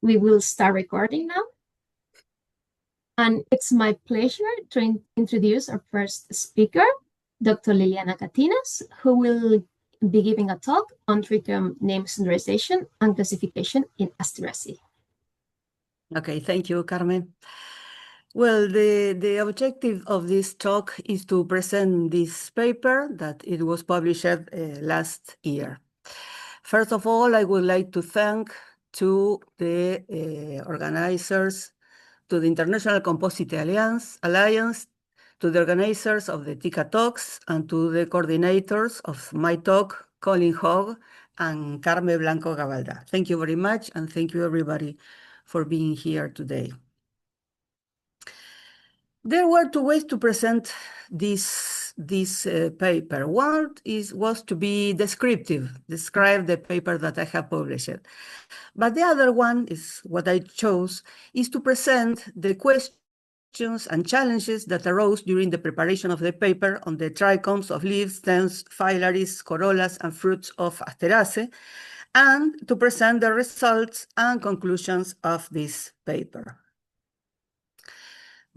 We will start recording now. And it's my pleasure to introduce our first speaker, Dr. Liliana Katinas, who will be giving a talk on trichome name standardization and classification in Asteraceae. Okay, thank you, Carmen. Well, the objective of this talk is to present this paper that it was published last year. First of all, I would like to thank to the organizers, to the International Composite Alliance, to the organizers of the TICA talks, and to the coordinators of my talk, Colin Hogg and Carmen Blanco Gabalda. Thank you very much, and thank you everybody for being here today. There were two ways to present this paper. One was to be descriptive, describe the paper that I have published. But the other one is what I chose, is to present the questions and challenges that arose during the preparation of the paper on the trichomes of leaves, stems, phyllaries, corollas, and fruits of Asteraceae, and to present the results and conclusions of this paper.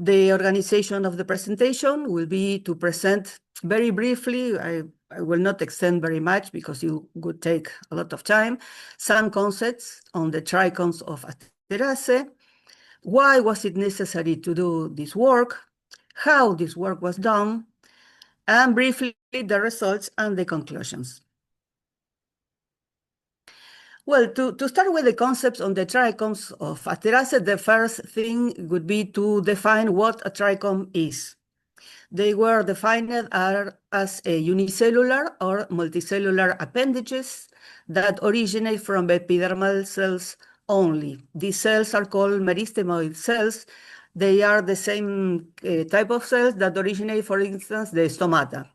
The organization of the presentation will be to present very briefly, I will not extend very much because it would take a lot of time, some concepts on the trichomes of Asteraceae, why was it necessary to do this work, how this work was done, and briefly the results and the conclusions. Well, to start with the concepts on the trichomes of Asteraceae, the first thing would be to define what a trichome is. They were defined as a unicellular or multicellular appendages that originate from epidermal cells only. These cells are called meristemoid cells. They are the same type of cells that originate, for instance, the stomata.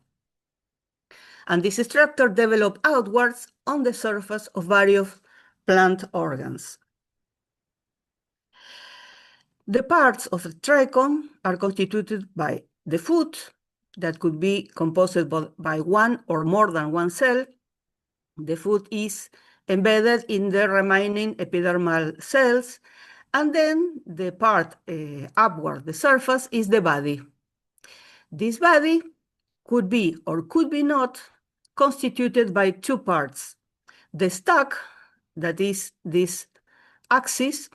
And this structure develops outwards on the surface of various plant organs. The parts of a trichome are constituted by the foot, that could be composed by one or more than one cell. The foot is embedded in the remaining epidermal cells, and then the part upward, the surface, is the body. This body could be or could be not constituted by two parts: the stalk, that is this axis,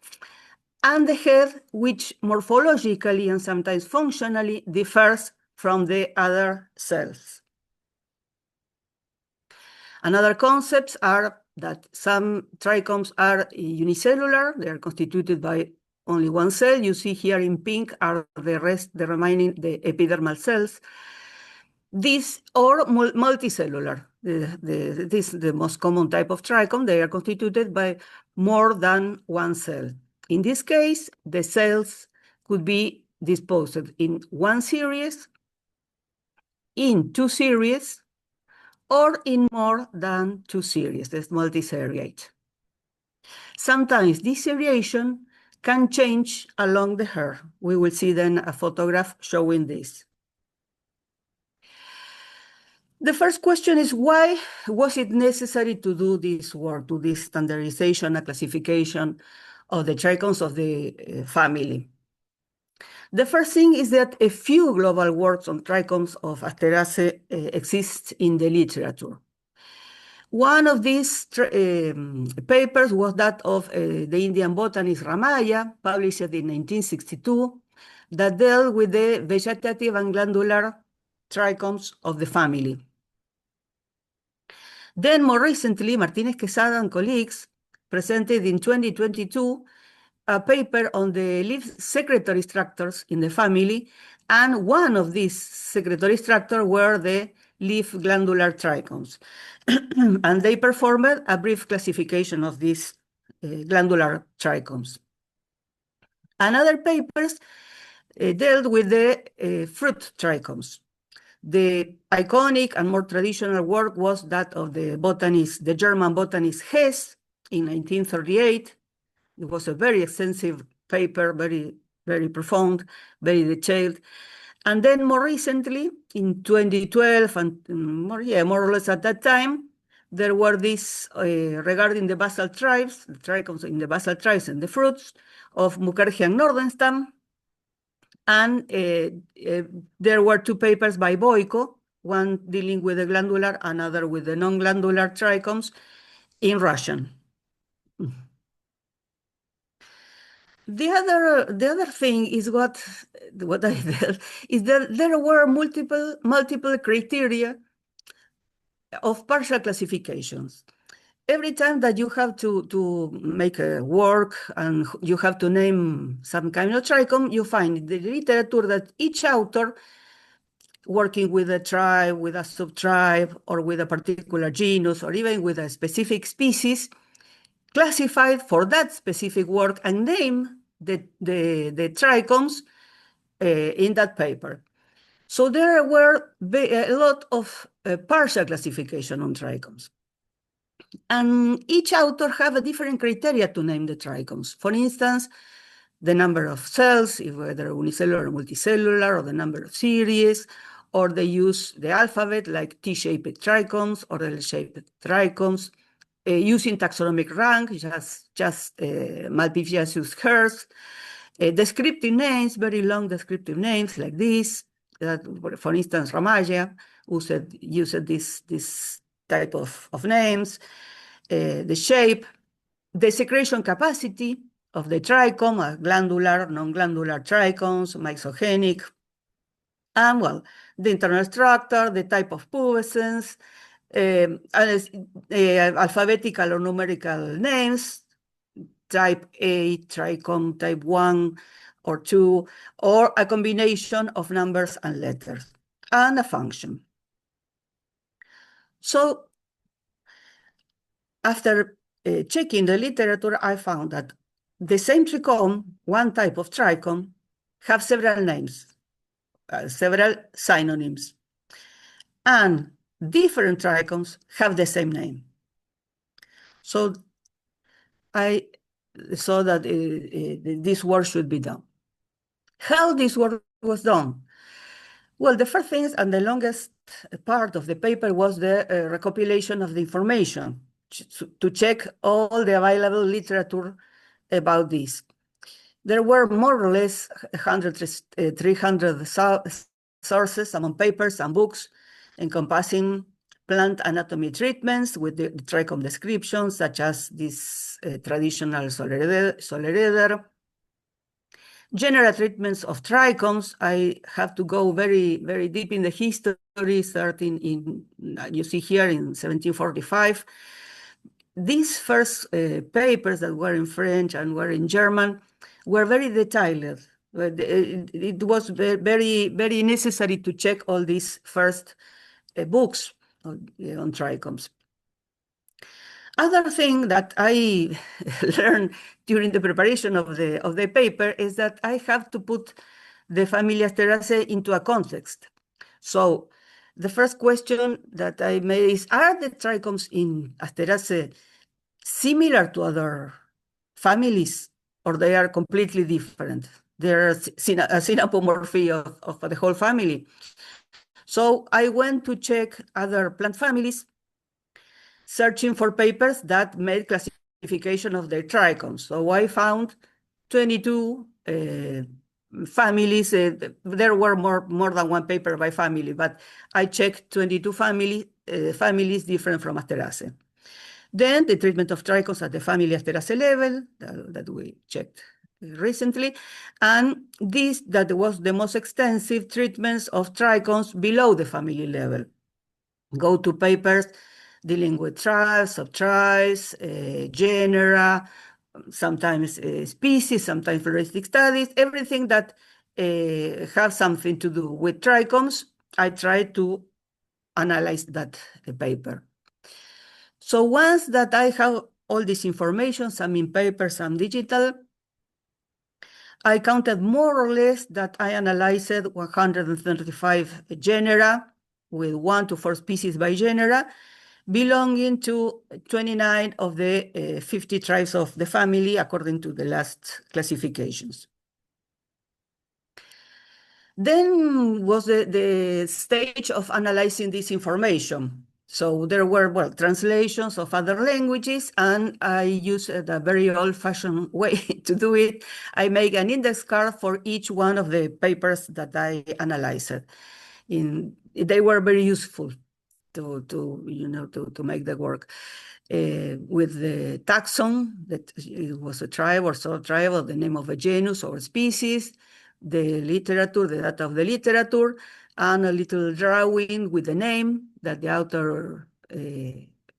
and the head, which morphologically and sometimes functionally differs from the other cells. Another concepts are that some trichomes are unicellular. They are constituted by only one cell. You see here in pink are the remaining epidermal cells. These are multicellular. This is the most common type of trichome. They are constituted by more than one cell. In this case, the cells could be disposed in one series, in two series, or in more than two series. That's multiseriate. Sometimes this seriation can change along the hair. We will see then a photograph showing this. The first question is, why was it necessary to do this work, to this standardization and classification of the trichomes of the family? The first thing is that a few global works on trichomes of Asteraceae exist in the literature. One of these papers was that of the Indian botanist Ramaya, published in 1962, that dealt with the vegetative and glandular trichomes of the family. Then more recently, Martinez Quesada and colleagues presented in 2022 a paper on the leaf secretory structures in the family, and one of these secretory structures were the leaf glandular trichomes. And they performed a brief classification of these glandular trichomes. Another papers dealt with the fruit trichomes. The iconic and more traditional work was that of the German botanist Hess in 1938. It was a very extensive paper, very, very profound, very detailed. And then more recently, in 2012, and more or less at that time, there were these regarding the basal tribes, the trichomes in the basal tribes and the fruits of Mukergia and Nordenstam. And there were two papers by Boyko, one dealing with the glandular, another with the non-glandular trichomes in Russian. The other thing is what I felt is that there were multiple criteria of partial classifications. Every time that you have to make a work and you have to name some kind of trichome, you find in the literature that each author working with a tribe, with a subtribe, or with a particular genus, or even with a specific species, classified for that specific work and name the trichomes in that paper. So there were a lot of partial classification on trichomes. And each author have a different criteria to name the trichomes. For instance, the number of cells, if whether unicellular or multicellular, or the number of series, or they use the alphabet like T-shaped trichomes or L-shaped trichomes, using taxonomic rank, just Malpighiaceus hers, descriptive names, very long descriptive names like this, that, for instance, Ramaya used this type of names, the shape, the secretion capacity of the trichome, glandular, non-glandular trichomes, myxogenic, and well, the internal structure, the type of pubescence, alphabetical or numerical names, type A, trichome, type 1 or 2, or a combination of numbers and letters, and a function. So after checking the literature, I found that the same trichome, one type of trichome, have several names, several synonyms. And different trichomes have the same name. So I saw that this work should be done. How this work was done? Well, the first thing and the longest part of the paper was the recopilation of the information to check all the available literature about this. There were more or less 300 sources among papers and books encompassing plant anatomy treatments with the trichome descriptions, such as this traditional Solereder. General treatments of trichomes, I have to go very, very deep in the history, starting in, you see here in 1745. These first papers that were in French and were in German were very detailed. It was very, very necessary to check all these first books on trichomes. Other thing that I learned during the preparation of the paper is that I have to put the family Asteraceae into a context. So the first question that I made is, are the trichomes in Asteraceae similar to other families, or they are completely different? They're a synapomorphy of the whole family. So I went to check other plant families, searching for papers that made classification of their trichomes. So I found 22 families. There were more than one paper by family, but I checked 22 families different from Asteraceae. Then the treatment of trichomes at the family Asteraceae level that we checked recently, and this that was the most extensive treatments of trichomes below the family level. Go to papers dealing with tribes, subtribes, genera, sometimes species, sometimes floristic studies, everything that have something to do with trichomes. I try to analyze that paper. So once that I have all this information, some in paper, some digital, I counted more or less that I analyzed 135 genera with 1 to 4 species by genera, belonging to 29 of the 50 tribes of the family according to the last classifications. Then was the stage of analyzing this information. So there were, well, translations of other languages, and I used a very old-fashioned way to do it. I make an index card for each one of the papers that I analyzed. They were very useful to make the work. With the taxon, that it was a tribe or sub-tribe, or the name of a genus or species, the literature, the data of the literature, and a little drawing with the name that the author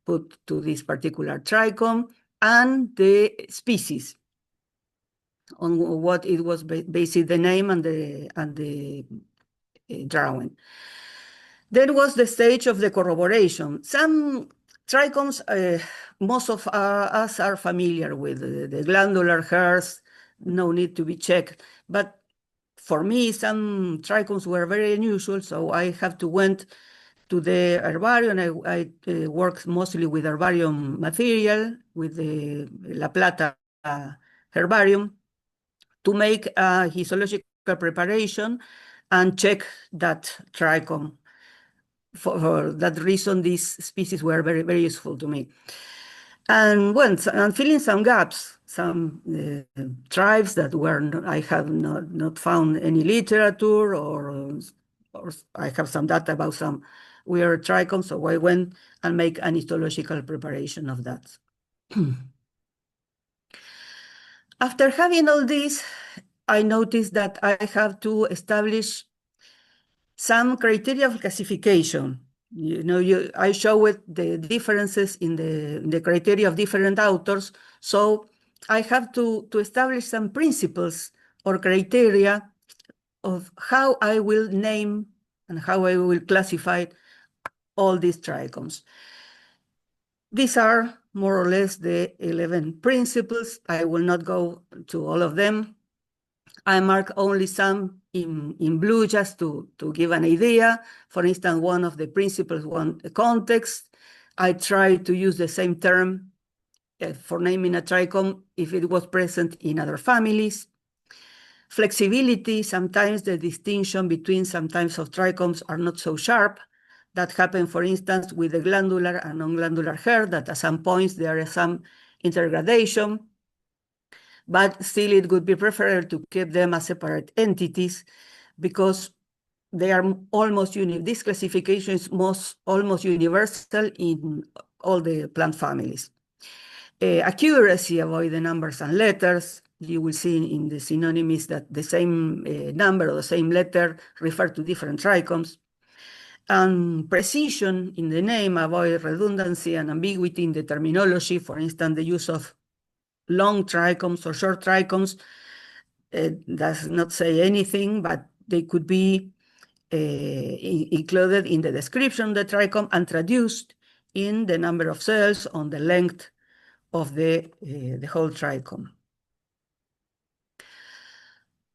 put to this particular trichome, and the species on what it was basically the name and the drawing. Then was the stage of the corroboration. Some trichomes, most of us are familiar with the glandular hairs, no need to be checked. But for me, some trichomes were very unusual, so I have to went to the herbarium. I worked mostly with herbarium material, with the La Plata herbarium, to make a histological preparation and check that trichome. For that reason, these species were very, very useful to me. And when I'm filling some gaps, some tribes that I have not found any literature, or I have some data about some weird trichomes, so I went and make an histological preparation of that. After having all this, I noticed that I have to establish some criteria of classification. I showed the differences in the criteria of different authors, so I have to establish some principles or criteria of how I will name and how I will classify all these trichomes. These are more or less the 11 principles. I will not go to all of them. I mark only some in blue just to give an idea. For instance, one of the principles, context. I try to use the same term for naming a trichome if it was present in other families. Flexibility, sometimes the distinction between some types of trichomes are not so sharp. That happened, for instance, with the glandular and non-glandular hair, that at some points there is some intergradation, but still it would be preferable to keep them as separate entities because they are almost unique. This classification is almost universal in all the plant families. Accuracy, avoid the numbers and letters. You will see in the synonyms that the same number or the same letter refer to different trichomes. And precision in the name, avoid redundancy and ambiguity in the terminology. For instance, the use of long trichomes or short trichomes does not say anything, but they could be included in the description of the trichome and traduced in the number of cells on the length of the whole trichome.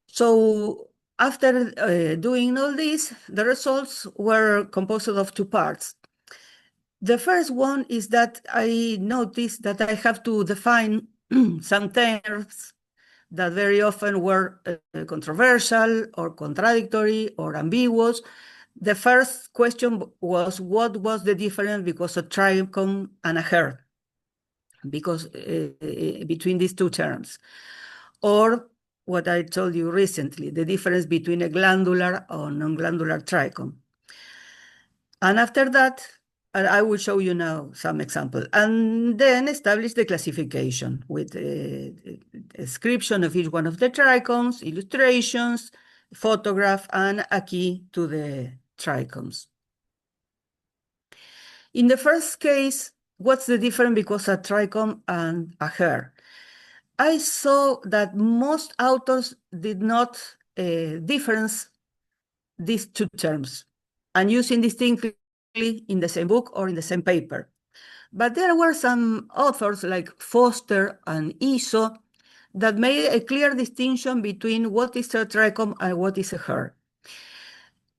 So after doing all this, the results were composed of two parts. The first one is that I noticed that I have to define some terms that very often were controversial or contradictory or ambiguous. The first question was, what was the difference because a trichome and a hair? Because between these two terms. Or what I told you recently, the difference between a glandular or non-glandular trichome. And after that, I will show you now some example, and then establish the classification with a description of each one of the trichomes, illustrations, photograph, and a key to the trichomes. In the first case, what's the difference because a trichome and a hair? I saw that most authors did not difference these two terms and using distinctly in the same book or in the same paper. But there were some authors like Foster and Iso that made a clear distinction between what is a trichome and what is a hair.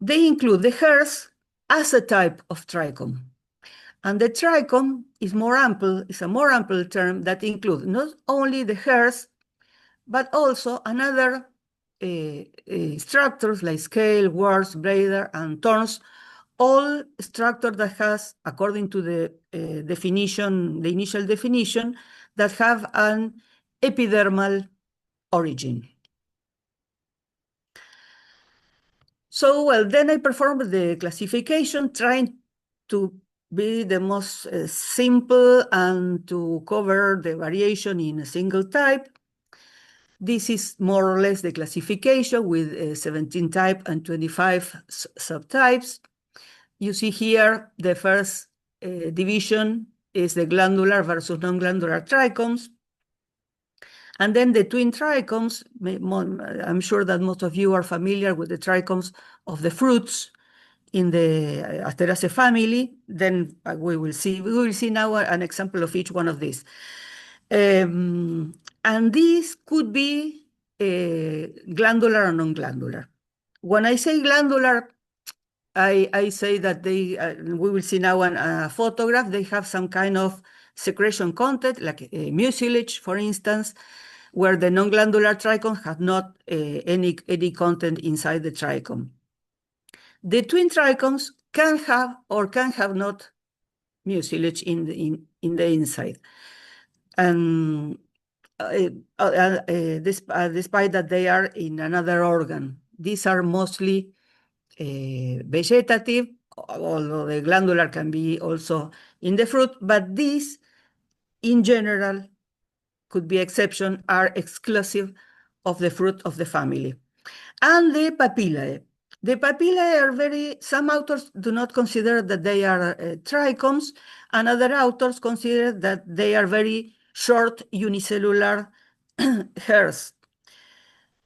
They include the hairs as a type of trichome. And the trichome is a more ample term that includes not only the hairs, but also another structures like scale, warts, bladder, and thorns all structure that has, according to the definition, the initial definition, that have an epidermal origin. So, well, then I performed the classification, trying to be the most simple and to cover the variation in a single type. This is more or less the classification with 17 types and 25 subtypes. You see here the first division is the glandular versus non-glandular trichomes. And then the twin trichomes, I'm sure that most of you are familiar with the trichomes of the fruits in the Asteraceae family. Then we will see now an example of each one of these. And these could be glandular or non-glandular. When I say glandular, I say that they, we will see now a photograph, they have some kind of secretion content, like mucilage, for instance, where the non-glandular trichome has not any content inside the trichome. The twin trichomes can have or can have not mucilage in the inside. And despite that they are in another organ. These are mostly vegetative, although the glandular can be also in the fruit, but these, in general, could be exception, are exclusive of the fruit of the family. And the papillae. The papillae are some authors do not consider that they are trichomes, and other authors consider that they are very short unicellular hairs.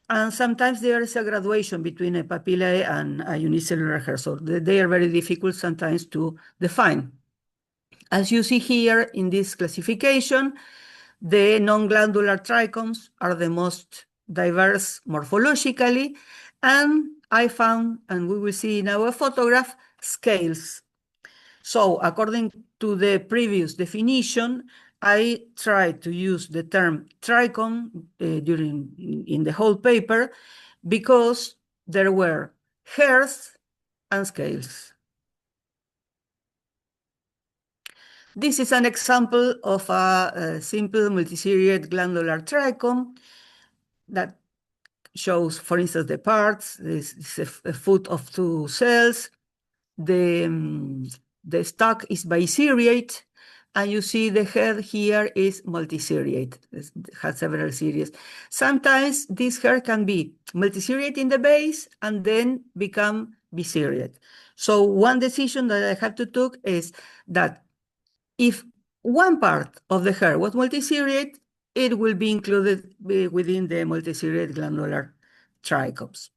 And sometimes there is a graduation between a papillae and a unicellular hair, so they are very difficult sometimes to define. As you see here in this classification, the non-glandular trichomes are the most diverse morphologically, and I found, and we will see in our photograph, scales. So according to the previous definition, I tried to use the term trichome in the whole paper because there were hairs and scales. This is an example of a simple multiseriate glandular trichome that shows, for instance, the parts. This is a foot of 2 cells. The stalk is biseriate, and you see the head here is multiseriate. It has several series. Sometimes this hair can be multiseriate in the base and then become biseriate. So one decision that I have to take is that if one part of the hair was multiseriate, it will be included within the multiseriate glandular trichomes.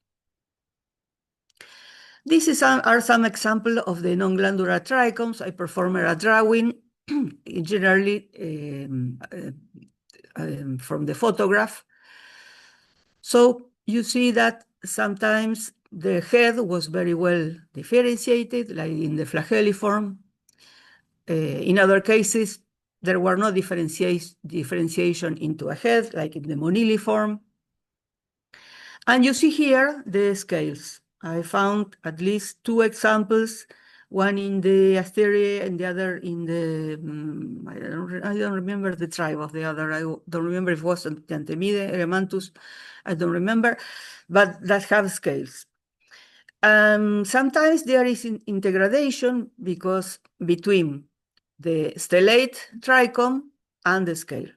These are some examples of the non-glandular trichomes. I performed a drawing, generally from the photograph. So you see that sometimes the head was very well differentiated, like in the flagelliform. In other cases, there were no differentiation into a head, like in the moniliform. And you see here the scales. I found at least 2 examples, one in the Asteraceae and the other in the, I don't remember the tribe of the other. I don't remember if it was Antemide, Eremanthus, I don't remember, but that have scales. Sometimes there is intergradation because between the stellate trichome and the scale.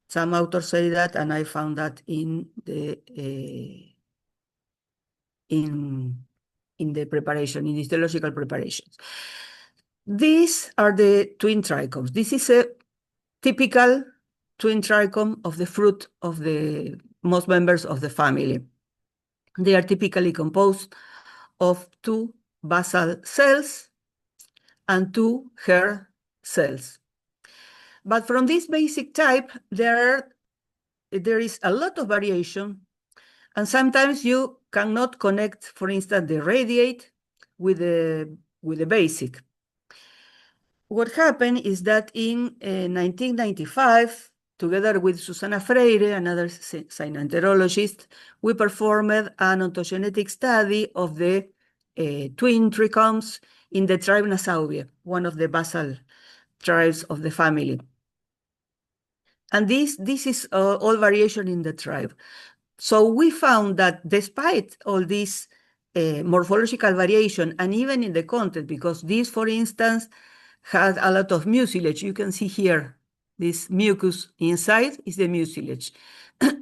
Some authors say that, and I found that in the preparation, in histological preparations. These are the twin trichomes. This is a typical twin trichome of the fruit of the most members of the family. They are typically composed of 2 basal cells and 2 hair cells. But from this basic type, there is a lot of variation, and sometimes you cannot connect, for instance, the radiate with the basic. What happened is that in 1995, together with Susana Freire, another cynoenterologist, we performed an ontogenetic study of the twin trichomes in the tribe Nassauia, one of the basal tribes of the family. And this is all variation in the tribe. So we found that despite all this morphological variation, and even in the content, because this, for instance, had a lot of mucilage. You can see here, this mucus inside is the mucilage.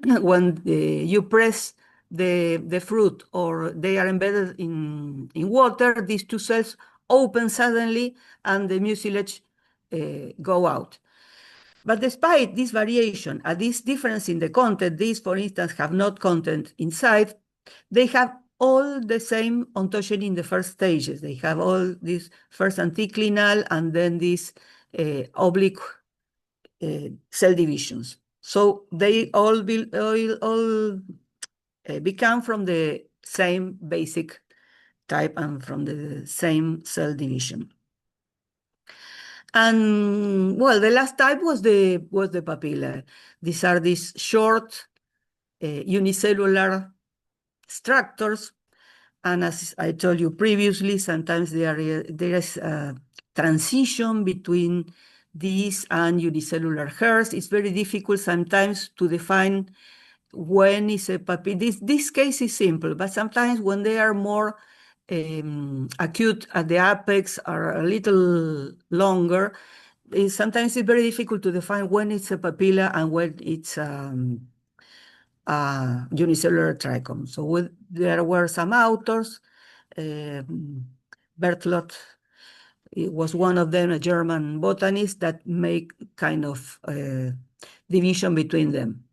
When you press the fruit or they are embedded in water, these two cells open suddenly and the mucilage go out. But despite this variation and this difference in the content, these, for instance, have not content inside, they have all the same ontogeny in the first stages. They have all these first anticlinal and then these oblique cell divisions. So they all become from the same basic type and from the same cell division. And well, the last type was the papilla. These are these short unicellular structures. And as I told you previously, sometimes there is a transition between these and unicellular hairs. It's very difficult sometimes to define when is a papilla. This case is simple, but sometimes when they are more acute at the apex or a little longer, sometimes it's very difficult to define when it's a papilla and when it's unicellular trichome. So there were some authors, Berthelot, it was one of them, a German botanist, that make kind of division between them.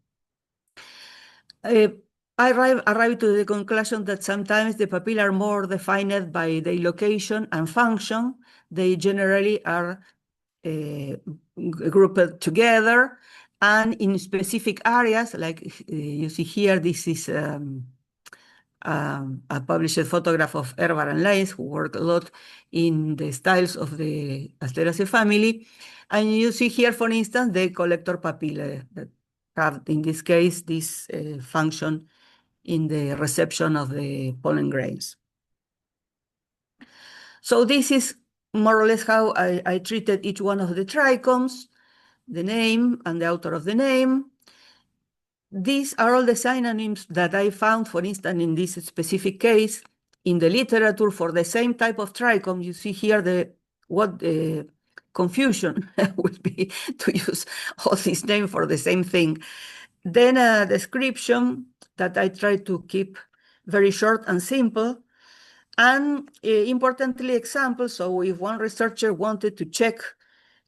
I arrived to the conclusion that sometimes the papillae are more defined by their location and function. They generally are grouped together, and in specific areas, like you see here, this is a published photograph of Erbar and Leins, who work a lot in the styles of the Asteraceae family. And you see here, for instance, the collector papillae that have, in this case, this function in the reception of the pollen grains. So this is more or less how I treated each one of the trichomes, the name and the author of the name. These are all the synonyms that I found, for instance, in this specific case, in the literature for the same type of trichome. You see here what the confusion would be to use all these names for the same thing. Then a description that I try to keep very short and simple. And importantly, examples. So if one researcher wanted to check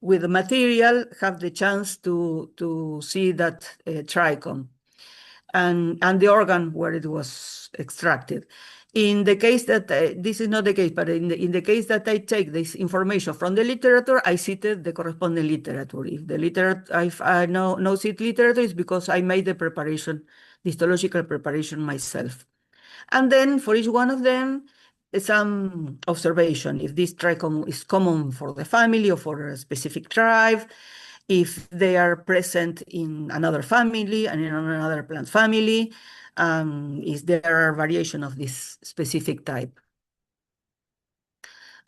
with the material, have the chance to see that trichome and the organ where it was extracted. In the case that, this is not the case, but in the case that I take this information from the literature, I cited the corresponding literature. If the literature, if I no cite literature, it's because I made the preparation, the histological preparation myself. And then for each one of them, some observation, if this trichome is common for the family or for a specific tribe, if they are present in another family and in another plant family, is there variation of this specific type.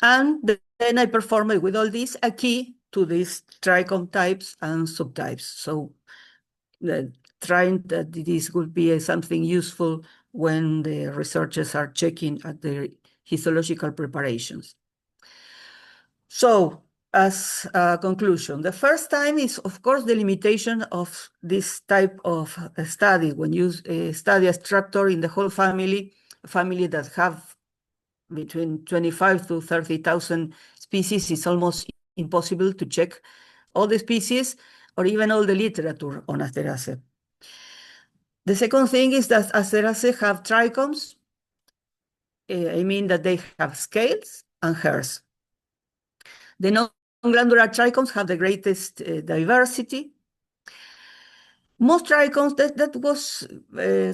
And then I performed with all this a key to these trichome types and subtypes. So trying that this would be something useful when the researchers are checking at their histological preparations. So as a conclusion, the first time is, of course, the limitation of this type of study. When you study a structure in the whole family, a family that have between 25 to 30,000 species, it's almost impossible to check all the species or even all the literature on Asteraceae. The second thing is that Asteraceae have trichomes. I mean that they have scales and hairs. The non-glandular trichomes have the greatest diversity. Most trichomes, that was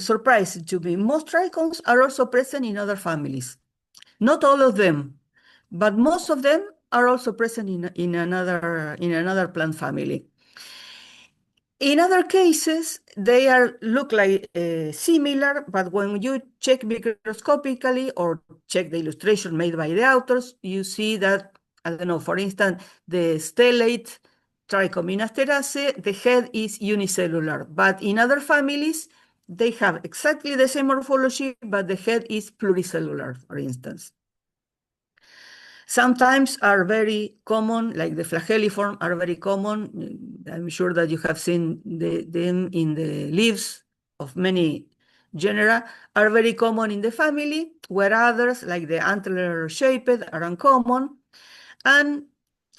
surprising to me. Most trichomes are also present in other families. Not all of them, but most of them are also present in another plant family. In other cases, they look like similar, but when you check microscopically or check the illustration made by the authors, you see that, I don't know, for instance, the stellate trichome in Asteraceae, the head is unicellular, but in other families, they have exactly the same morphology, but the head is pluricellular, for instance. Sometimes are very common, like the flagelliform are very common. I'm sure that you have seen them in the leaves of many genera, are very common in the family, where others, like the antler-shaped, are uncommon. And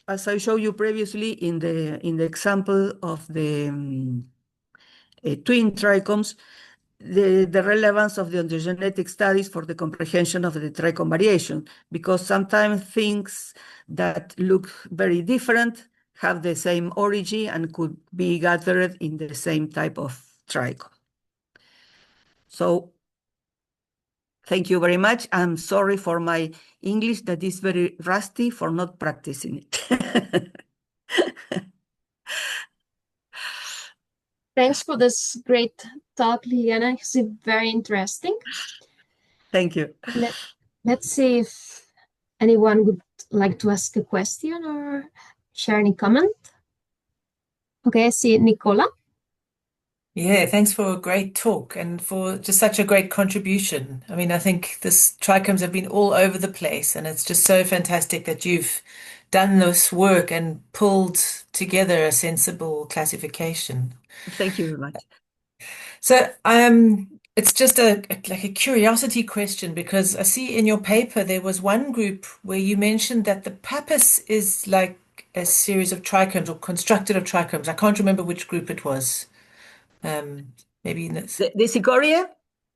as I showed you previously in the example of the twin trichomes, the relevance of the ontogenetic studies for the comprehension of the trichome variation, because sometimes things that look very different have the same origin and could be gathered in the same type of trichome. So thank you very much. I'm sorry for my English that is very rusty for not practicing it. Thanks for this great talk, Liliana. It's very interesting. Thank you. Let's see if anyone would like to ask a question or share any comment. Okay, I see Nicola. Yeah, thanks for a great talk and for just such a great contribution. I mean, I think this trichomes have been all over the place, and it's just so fantastic that you've done this work and pulled together a sensible classification. Thank you very much. So, it's just like a curiosity question because I see in your paper there was one group where you mentioned that the pappus is like a series of trichomes or constructed of trichomes. I can't remember which group it was. Maybe in this. The cicoria,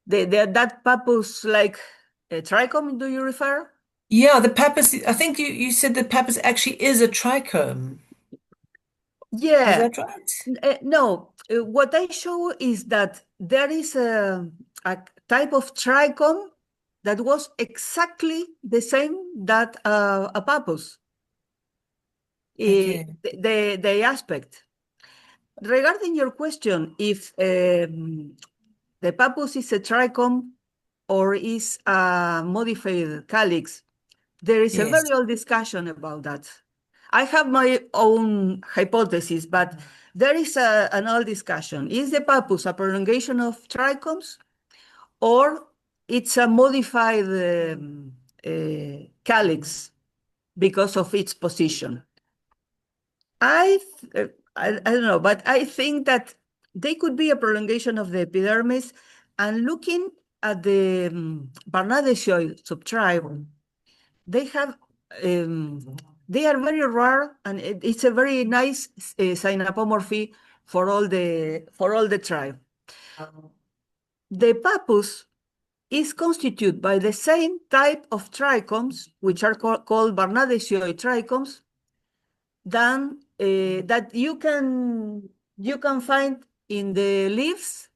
that pappus like a trichome, do you refer? Yeah, the pappus. I think you said the pappus actually is a trichome. Is Yeah. that right? No, what I show is that there is a type of trichome that was exactly the same that a pappus, Okay. the aspect. Regarding your question, if the pappus is a trichome or is a modified calyx, there is a Yes. very old discussion about that. I have my own hypothesis, but there is an old discussion. Is the pappus a prolongation of trichomes or it's a modified calyx because of its position? I don't know, but I think that they could be a prolongation of the epidermis. And looking at the Barnardesii subtribe, they have they are very rare, and it's a very nice synapomorphy for all the tribe. The pappus is constituted by the same type of trichomes, which are called Barnardesii trichomes, than that you can find in the leaves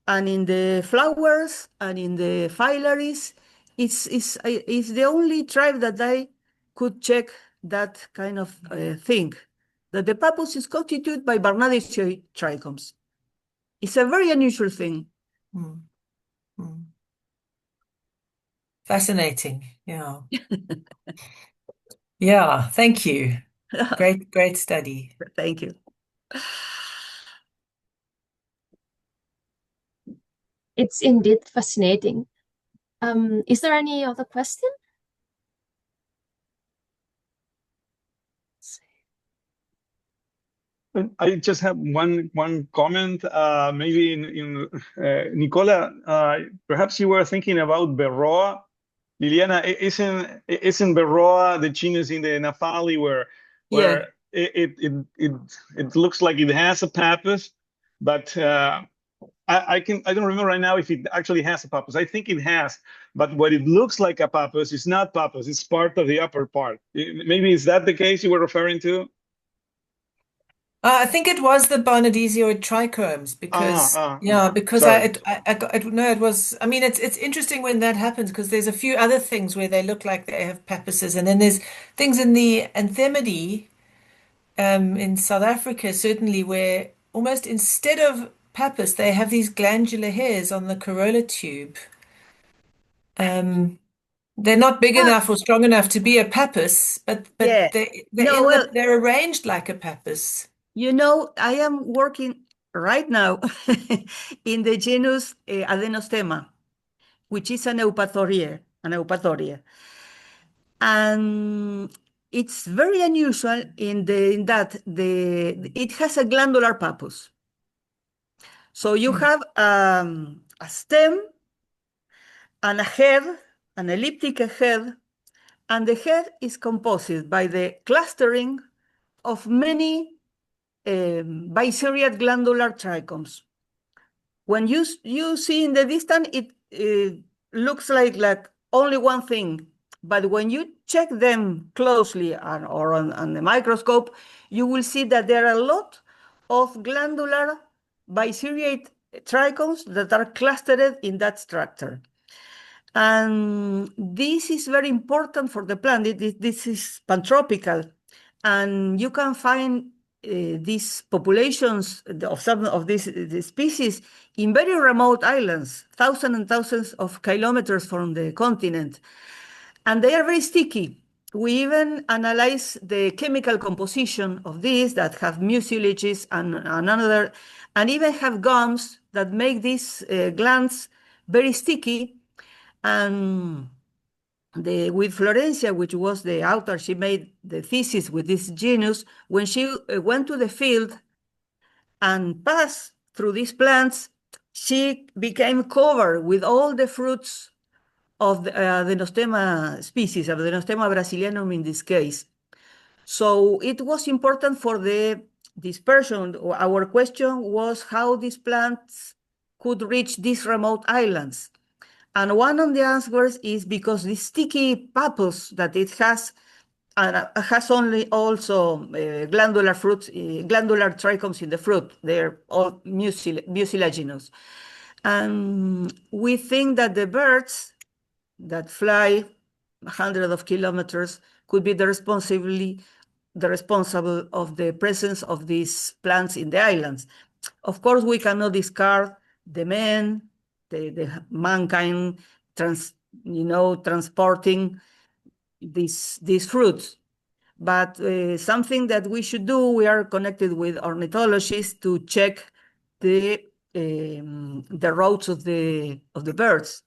and in the flowers and in the phyllaries. It's the only tribe that I could check that kind of thing, that the pappus is constituted by Barnardesii trichomes. It's a very unusual thing. Hmm. Hmm. Fascinating. Yeah. Yeah. Thank you. Great study. Thank you. It's indeed fascinating. Is there any other question? I just have one comment. Maybe in Nicola, perhaps you were thinking about Berroa. Liliana, isn't Berroa the genus in the Nephali where Yeah. it looks like it has a pappus, but I don't remember right now if it actually has a pappus. I think it has, but what it looks like a pappus is not pappus. It's part of the upper part. Maybe is that the case you were referring to? I think it was the Barnardesioid trichomes because yeah, because sorry. no, it was. I mean, it's interesting when that happens because there's a few other things where they look like they have pappuses, and then there's things in the Anthemidae in South Africa certainly where almost instead of pappus, they have these glandular hairs on the corolla tube. They're not big enough or strong enough to be a pappus, but Yeah. they're arranged like a pappus. I am working right now in the genus Adenostema, which is an eupathoria, and it's very unusual in that it has a glandular pappus. So you have a stem and a head, an elliptic head, and the head is composed by the clustering of many biseriate glandular trichomes. When you see in the distance, it looks like only one thing. But when you check them closely or on the microscope, you will see that there are a lot of glandular biseriate trichomes that are clustered in that structure. And this is very important for the plant. This is pantropical. And you can find these populations of some of these species in very remote islands, thousands and thousands of kilometers from the continent. And they are very sticky. We even analyze the chemical composition of these that have mucilages and even have gums that make these glands very sticky. And with Florencia, which was the author, she made the thesis with this genus. When she went to the field and passed through these plants, she became covered with all the fruits of the Adenostema species, of the Adenostema brasilianum in this case. So it was important for the dispersion. Our question was how these plants could reach these remote islands. And one of the answers is because the sticky pappus that it has only also glandular fruits, glandular trichomes in the fruit. They're all mucilaginous. And we think that the birds that fly hundreds of kilometers could be the responsible of the presence of these plants in the islands. Of course, we cannot discard the men, the mankind transporting these fruits. But something that we should do, we are connected with ornithologists to check the routes of the birds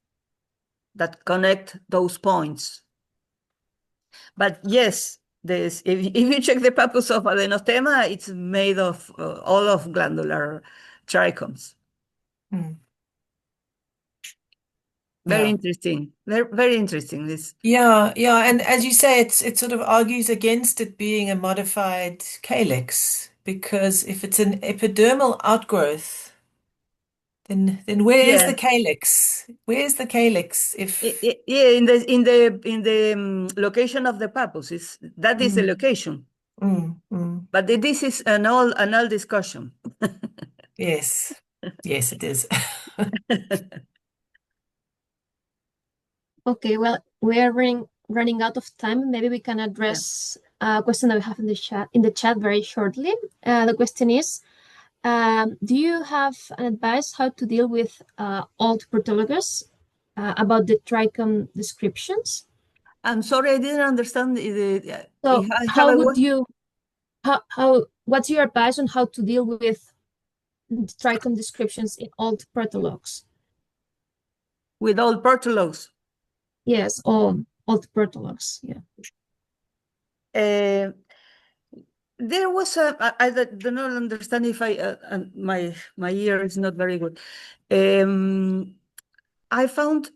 that connect those points. But yes, if you check the pappus of Adenostema, it's made of all of glandular trichomes. Mm. Very Yeah. interesting. Very interesting. This. Yeah, and as you say, it sort of argues against it being a modified calyx, because if it's an epidermal outgrowth, then where is the calyx? Where's the calyx? Yeah, in the location of the pappus is that is the location. But this is an all discussion. Yes, it is. Okay, well, we are running out of time. Maybe we can address a question that we have in the chat very shortly. The question is, do you have an advice how to deal with old protologus about the trichome descriptions? I'm sorry, I didn't understand. So what's your advice on how to deal with trichome descriptions in old protologs? With old protologs? Yes, old protologs, yeah. There was I do not understand if my ear is not very good. I found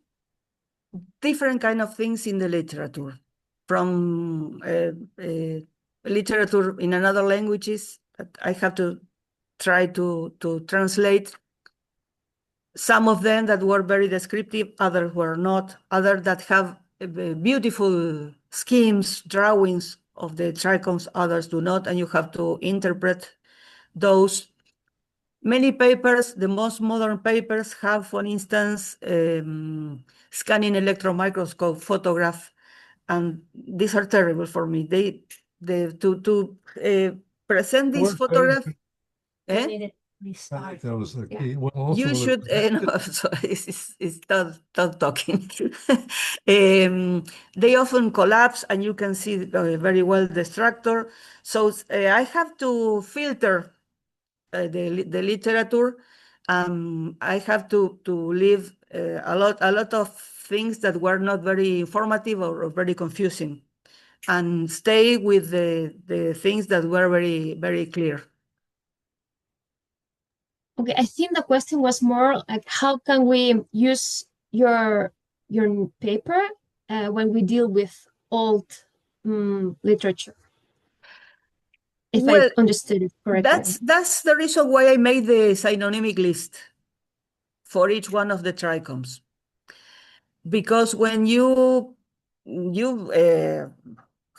different kind of things in the literature, from literature in another languages that I have to try to translate. Some of them that were very descriptive, others were not, others that have beautiful schemes, drawings of the trichomes, others do not, and you have to interpret those. Many papers, the most modern papers, have, for instance, scanning electron microscope photograph, and these are terrible for me. To present this photograph Eh? Needed I restart. think that was the Yeah. key. Well, also You the- should, no, so it's stop talking. They often collapse, and you can see very well the structure. So I have to filter the literature. I have to leave a lot of things that were not very informative or very confusing, and stay with the things that were very clear. Okay, I think the question was more like how can we use your paper when we deal with old literature? If I Well, understood it correctly. that's the reason why I made the synonymic list for each one of the trichomes. Because when you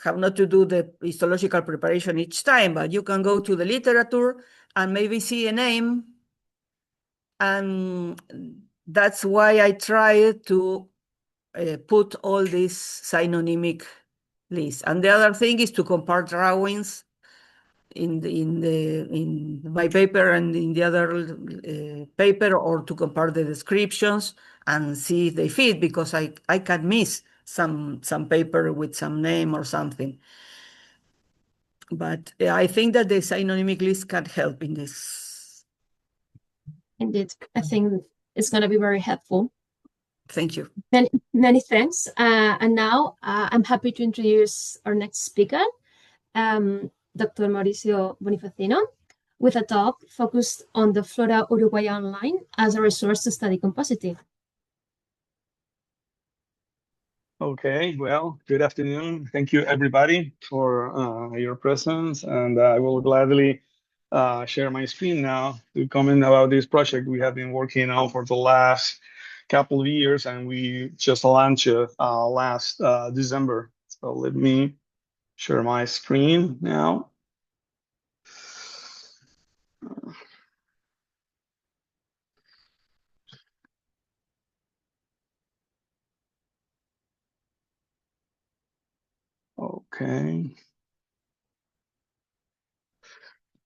have not to do the histological preparation each time, but you can go to the literature and maybe see a name. And that's why I try to put all these synonymic lists. And the other thing is to compare drawings in my paper and in the other paper, or to compare the descriptions and see if they fit, because I can miss some paper with some name or something. But I think that the synonymic list can help in this. Indeed, I think it's going to be very helpful. Thank you. Many thanks. And now I'm happy to introduce our next speaker, Dr. Mauricio Bonifacino, with a talk focused on the Flora Uruguaya online as a resource to study compositing. Okay, well, good afternoon. Thank you, everybody, for your presence. And I will gladly share my screen now to comment about this project we have been working on for the last couple of years, and we just launched it last December. So let me share my screen now. Okay.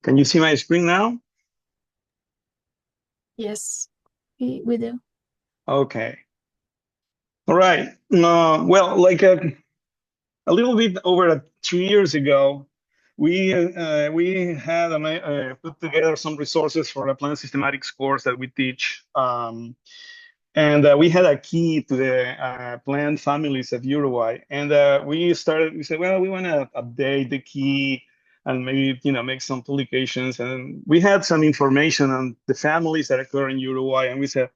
Can you see my screen now? Yes, we do. Okay. All right. Well, like a little bit over 2 years ago, we had put together some resources for a plant systematics course that we teach. And we had a key to the plant families of Uruguay. And we said, well, we want to update the key and maybe, make some publications. And we had some information on the families that occur in Uruguay. And we said,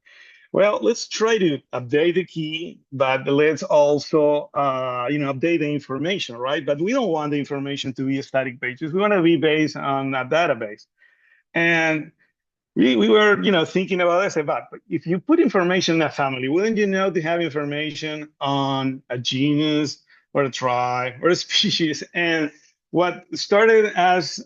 well, let's try to update the key, but let's also, update the information, right? But we don't want the information to be static pages. We want to be based on a database. And we were, thinking about this. But if you put information in a family, wouldn't you know to have information on a genus or a tribe or a species? And what started as,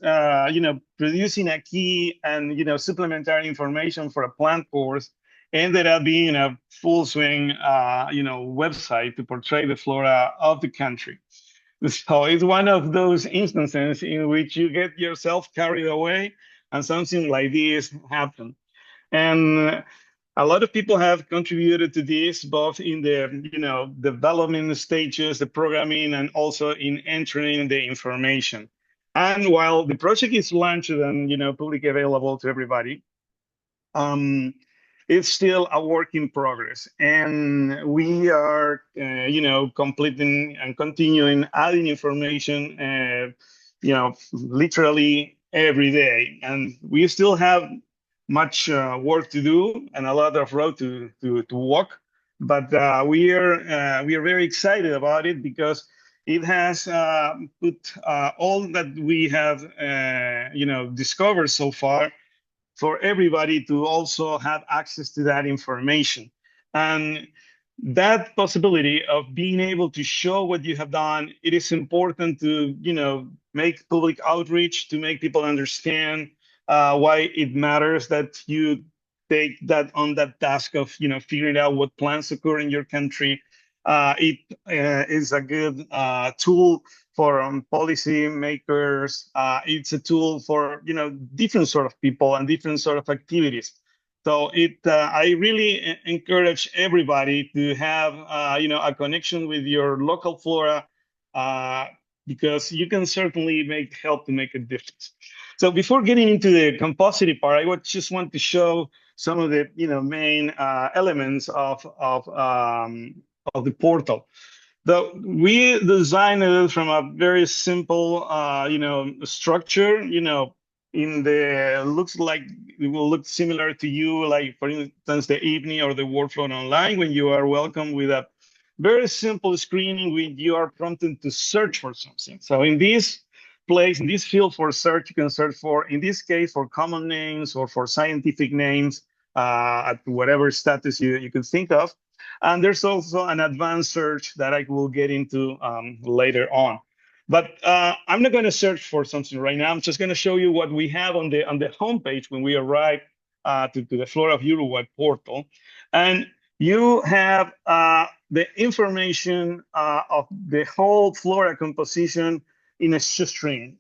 producing a key and, supplementary information for a plant course ended up being a full swing, website to portray the flora of the country. So it's one of those instances in which you get yourself carried away and something like this happened. And a lot of people have contributed to this, both in the development stages, the programming, and also in entering the information. And while the project is launched and publicly available to everybody, it's still a work in progress, and we are completing and continuing adding information literally every day, and we still have much work to do and a lot of road to walk, but we are very excited about it because it has put all that we have discovered so far for everybody to also have access to that information. And that possibility of being able to show what you have done, it is important to, make public outreach, to make people understand why it matters that you take that on that task of, figuring out what plants occur in your country. It is a good tool for policy makers. It's a tool for different sort of people and different sort of activities. So I really encourage everybody to have a connection with your local flora, because you can certainly help to make a difference. So before getting into the composite part, I would just want to show some of the main elements of the portal. We designed it from a very simple structure. Looks like it will look similar to you, like for instance the evening or the workflow online, when you are welcome with a very simple screening when you are prompted to search for something. So in this place, in this field for search, you can search for, in this case, for common names or for scientific names at whatever status you can think of. And there's also an advanced search that I will get into later on. But I'm not going to search for something right now. I'm just going to show you what we have on the homepage when we arrive to the Flora of Uruguay portal. And you have the information of the whole flora composition in a shoestring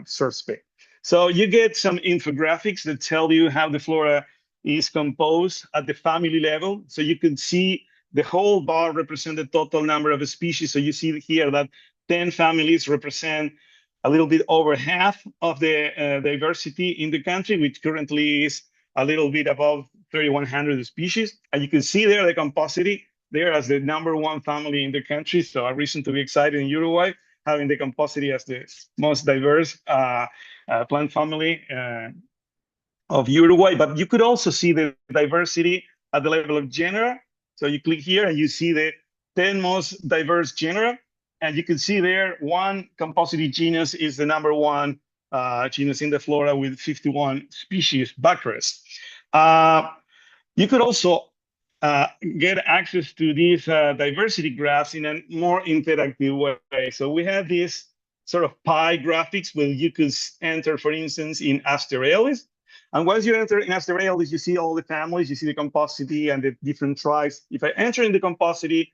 search space. So you get some infographics that tell you how the flora is composed at the family level. So you can see the whole bar represent the total number of species. So you see here that 10 families represent a little bit over half of the diversity in the country, which currently is a little bit above 3,100 species. And you can see there the composite there as the #1 family in the country. So a reason to be excited in Uruguay, having the composite as the most diverse plant family of Uruguay. But you could also see the diversity at the level of genera. So you click here and you see the 10 most diverse genera. And you can see there one composite genus is the #1 genus in the flora with 51 species, Baccharis. You could also get access to these diversity graphs in a more interactive way. So we have these sort of pie graphics where you could enter, for instance, in Asteraceae. And once you enter in Asteraceae, you see all the families, you see the composite and the different tribes. If I enter in the composite,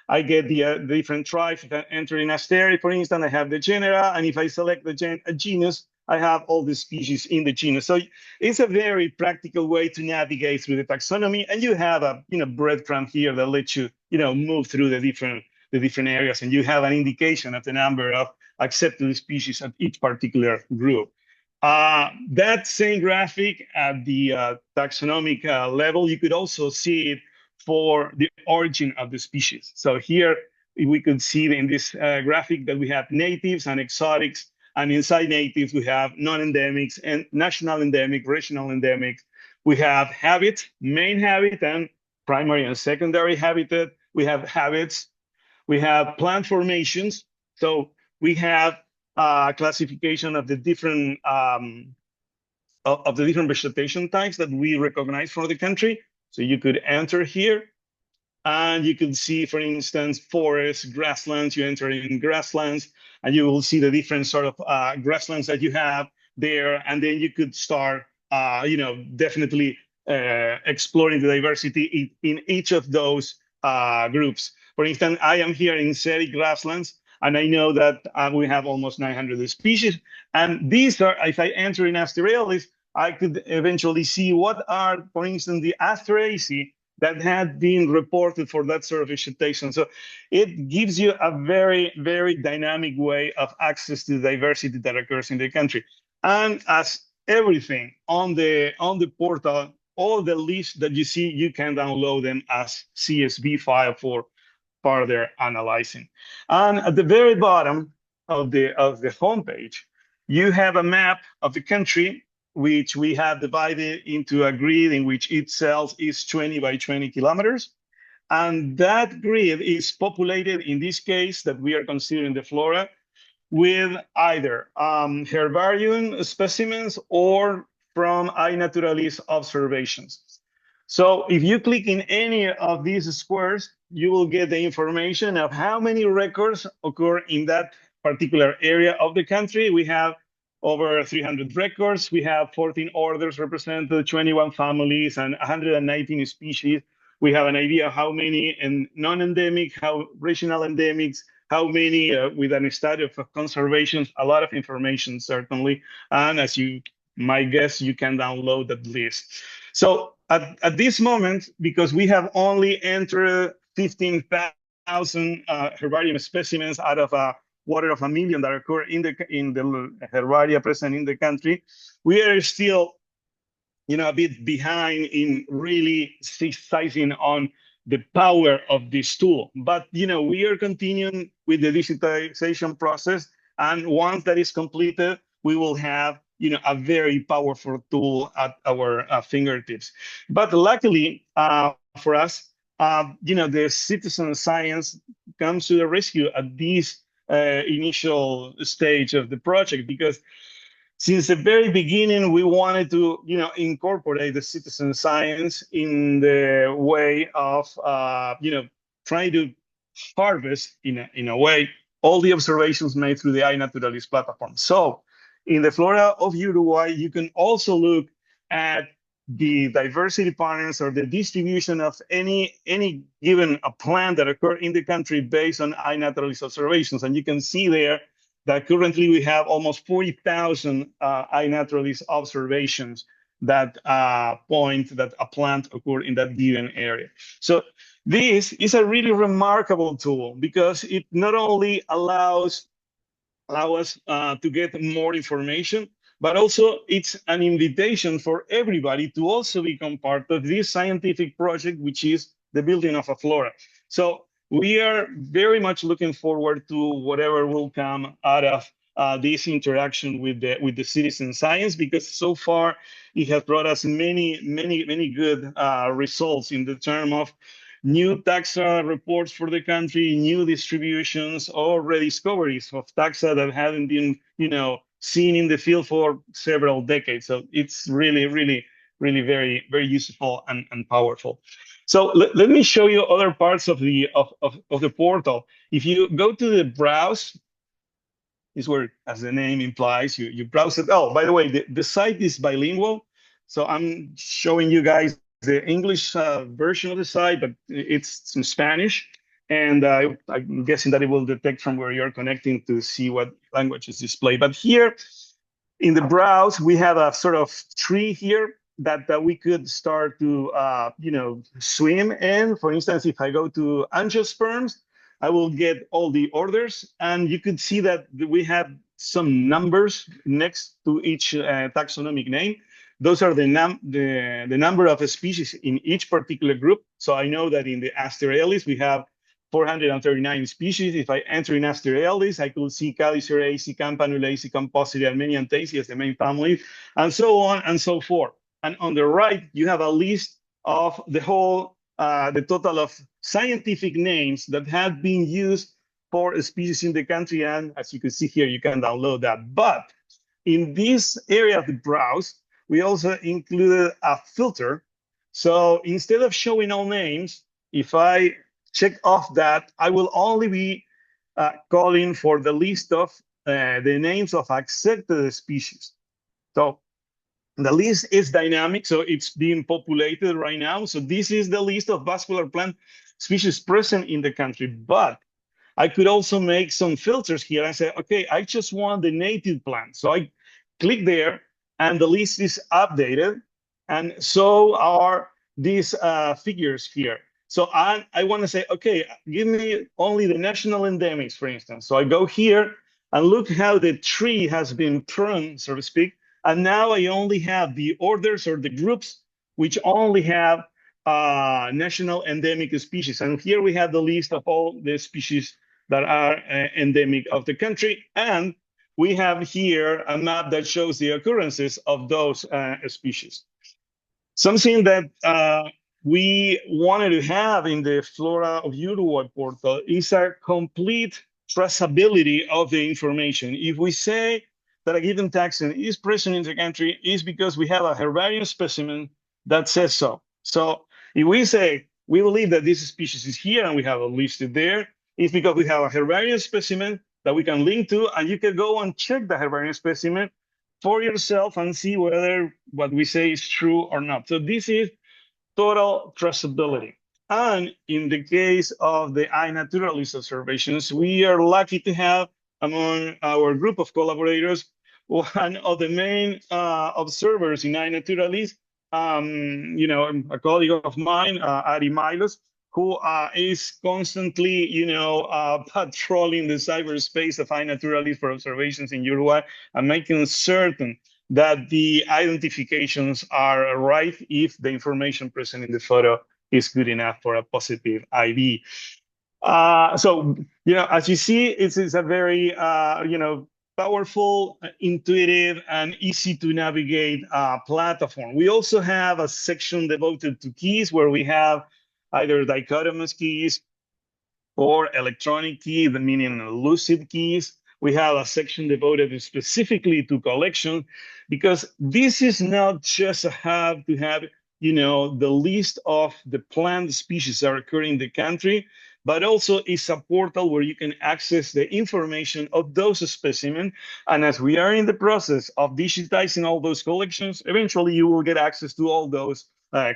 I get the different tribes. If I enter in Asteraceae, for instance, I have the genera. And if I select a genus, I have all the species in the genus. So it's a very practical way to navigate through the taxonomy. And you have a breadcrumb here that lets you move through the different areas, and you have an indication of the number of accepted species at each particular group. That same graphic at the taxonomic level, you could also see it for the origin of the species. So here we could see in this graphic that we have natives and exotics, and inside natives we have non-endemics and national endemic, regional endemic. We have habit, main habit, and primary and secondary habitat. We have habits. We have plant formations. So we have classification of the different vegetation types that we recognize for the country. So you could enter here, and you can see, for instance, forests, grasslands. You enter in grasslands, and you will see the different sort of grasslands that you have there. And then you could start, definitely exploring the diversity in each of those groups. For instance, I am here in Seri grasslands, and I know that we have almost 900 species. And these are, if I enter in Asteraceae, I could eventually see what are, for instance, the Asteraceae that had been reported for that sort of vegetation. So it gives you a very, very dynamic way of access to the diversity that occurs in the country. And as everything on the portal, all the lists that you see, you can download them as CSV file for further analyzing. And at the very bottom of the homepage, you have a map of the country, which we have divided into a grid in which each cell is 20 by 20 kilometers. And that grid is populated, in this case, that we are considering the flora, with either herbarium specimens or from iNaturalist observations. So if you click in any of these squares, you will get the information of how many records occur in that particular area of the country. We have over 300 records. We have 14 orders represented, 21 families, and 119 species. We have an idea how many in non-endemic, how regional endemics, how many with an status of conservation, a lot of information, certainly. And as you might guess, you can download that list. So at this moment, because we have only entered 15,000 herbarium specimens out of a quarter of a million that occur in the herbaria present in the country, we are still a bit behind in really sizing on the power of this tool. But, we are continuing with the digitization process. And once that is completed, we will have, a very powerful tool at our fingertips. But luckily for us, the citizen science comes to the rescue at this initial stage of the project, because since the very beginning, we wanted to, incorporate the citizen science in the way of, trying to harvest in a way all the observations made through the iNaturalist platform. So in the Flora of Uruguay, you can also look at the diversity patterns or the distribution of any given plant that occur in the country based on iNaturalist observations. And you can see there that currently we have almost 40,000 iNaturalist observations that point that a plant occurred in that given area. So this is a really remarkable tool because it not only allows us to get more information, but also it's an invitation for everybody to also become part of this scientific project, which is the building of a flora. So we are very much looking forward to whatever will come out of this interaction with the citizen science, because so far it has brought us many good results in the term of new taxa reports for the country, new distributions, or rediscoveries of taxa that haven't been, seen in the field for several decades. So it's really very useful and powerful. So let me show you other parts of the portal. If you go to the browse, is where, as the name implies, you browse it. Oh, by the way, the site is bilingual. So I'm showing you guys the English version of the site, but it's in Spanish. And I'm guessing that it will detect from where you're connecting to see what language is displayed. But here in the browse, we have a sort of tree here that we could start to, swim in. For instance, if I go to angiosperms, I will get all the orders. And you could see that we have some numbers next to each taxonomic name. Those are the number of species in each particular group. So I know that in the Asteraceae, we have 439 species. If I enter in Asteraceae, I could see Calyceraceae, Campanulaceae, Compositae, Armeniantaceae as the main family, and so on and so forth. And on the right, you have a list of the whole, the total of scientific names that have been used for a species in the country. And as you can see here, you can download that. But in this area of the browse, we also included a filter. So instead of showing all names, if I check off that, I will only be calling for the list of the names of accepted species. So the list is dynamic, so it's being populated right now. So this is the list of vascular plant species present in the country. But I could also make some filters here and say, okay, I just want the native plant. So I click there, and the list is updated. And so are these figures here. So I want to say, okay, give me only the national endemics, for instance. So I go here and look how the tree has been pruned, so to speak. And now I only have the orders or the groups which only have national endemic species. And here we have the list of all the species that are endemic of the country. And we have here a map that shows the occurrences of those species. Something that we wanted to have in the Flora of Uruguay portal is a complete traceability of the information. If we say that a given taxon is present in the country, is because we have a herbarium specimen that says so. So if we say we believe that this species is here and we have it listed there, it's because we have a herbarium specimen that we can link to, and you can go and check the herbarium specimen for yourself and see whether what we say is true or not. So this is total traceability. And in the case of the iNaturalist observations, we are lucky to have among our group of collaborators one of the main observers in iNaturalist, a colleague of mine, Ari Milos, who is constantly, patrolling the cyberspace of iNaturalist for observations in Uruguay and making certain that the identifications are right if the information present in the photo is good enough for a positive ID. So, as you see, it is a very, powerful, intuitive, and easy to navigate platform. We also have a section devoted to keys where we have either dichotomous keys or electronic key, the meaning lucid keys. We have a section devoted specifically to collection, because this is not just a hub to have, the list of the plant species that are occurring in the country, but also is a portal where you can access the information of those specimens. And as we are in the process of digitizing all those collections, eventually you will get access to all those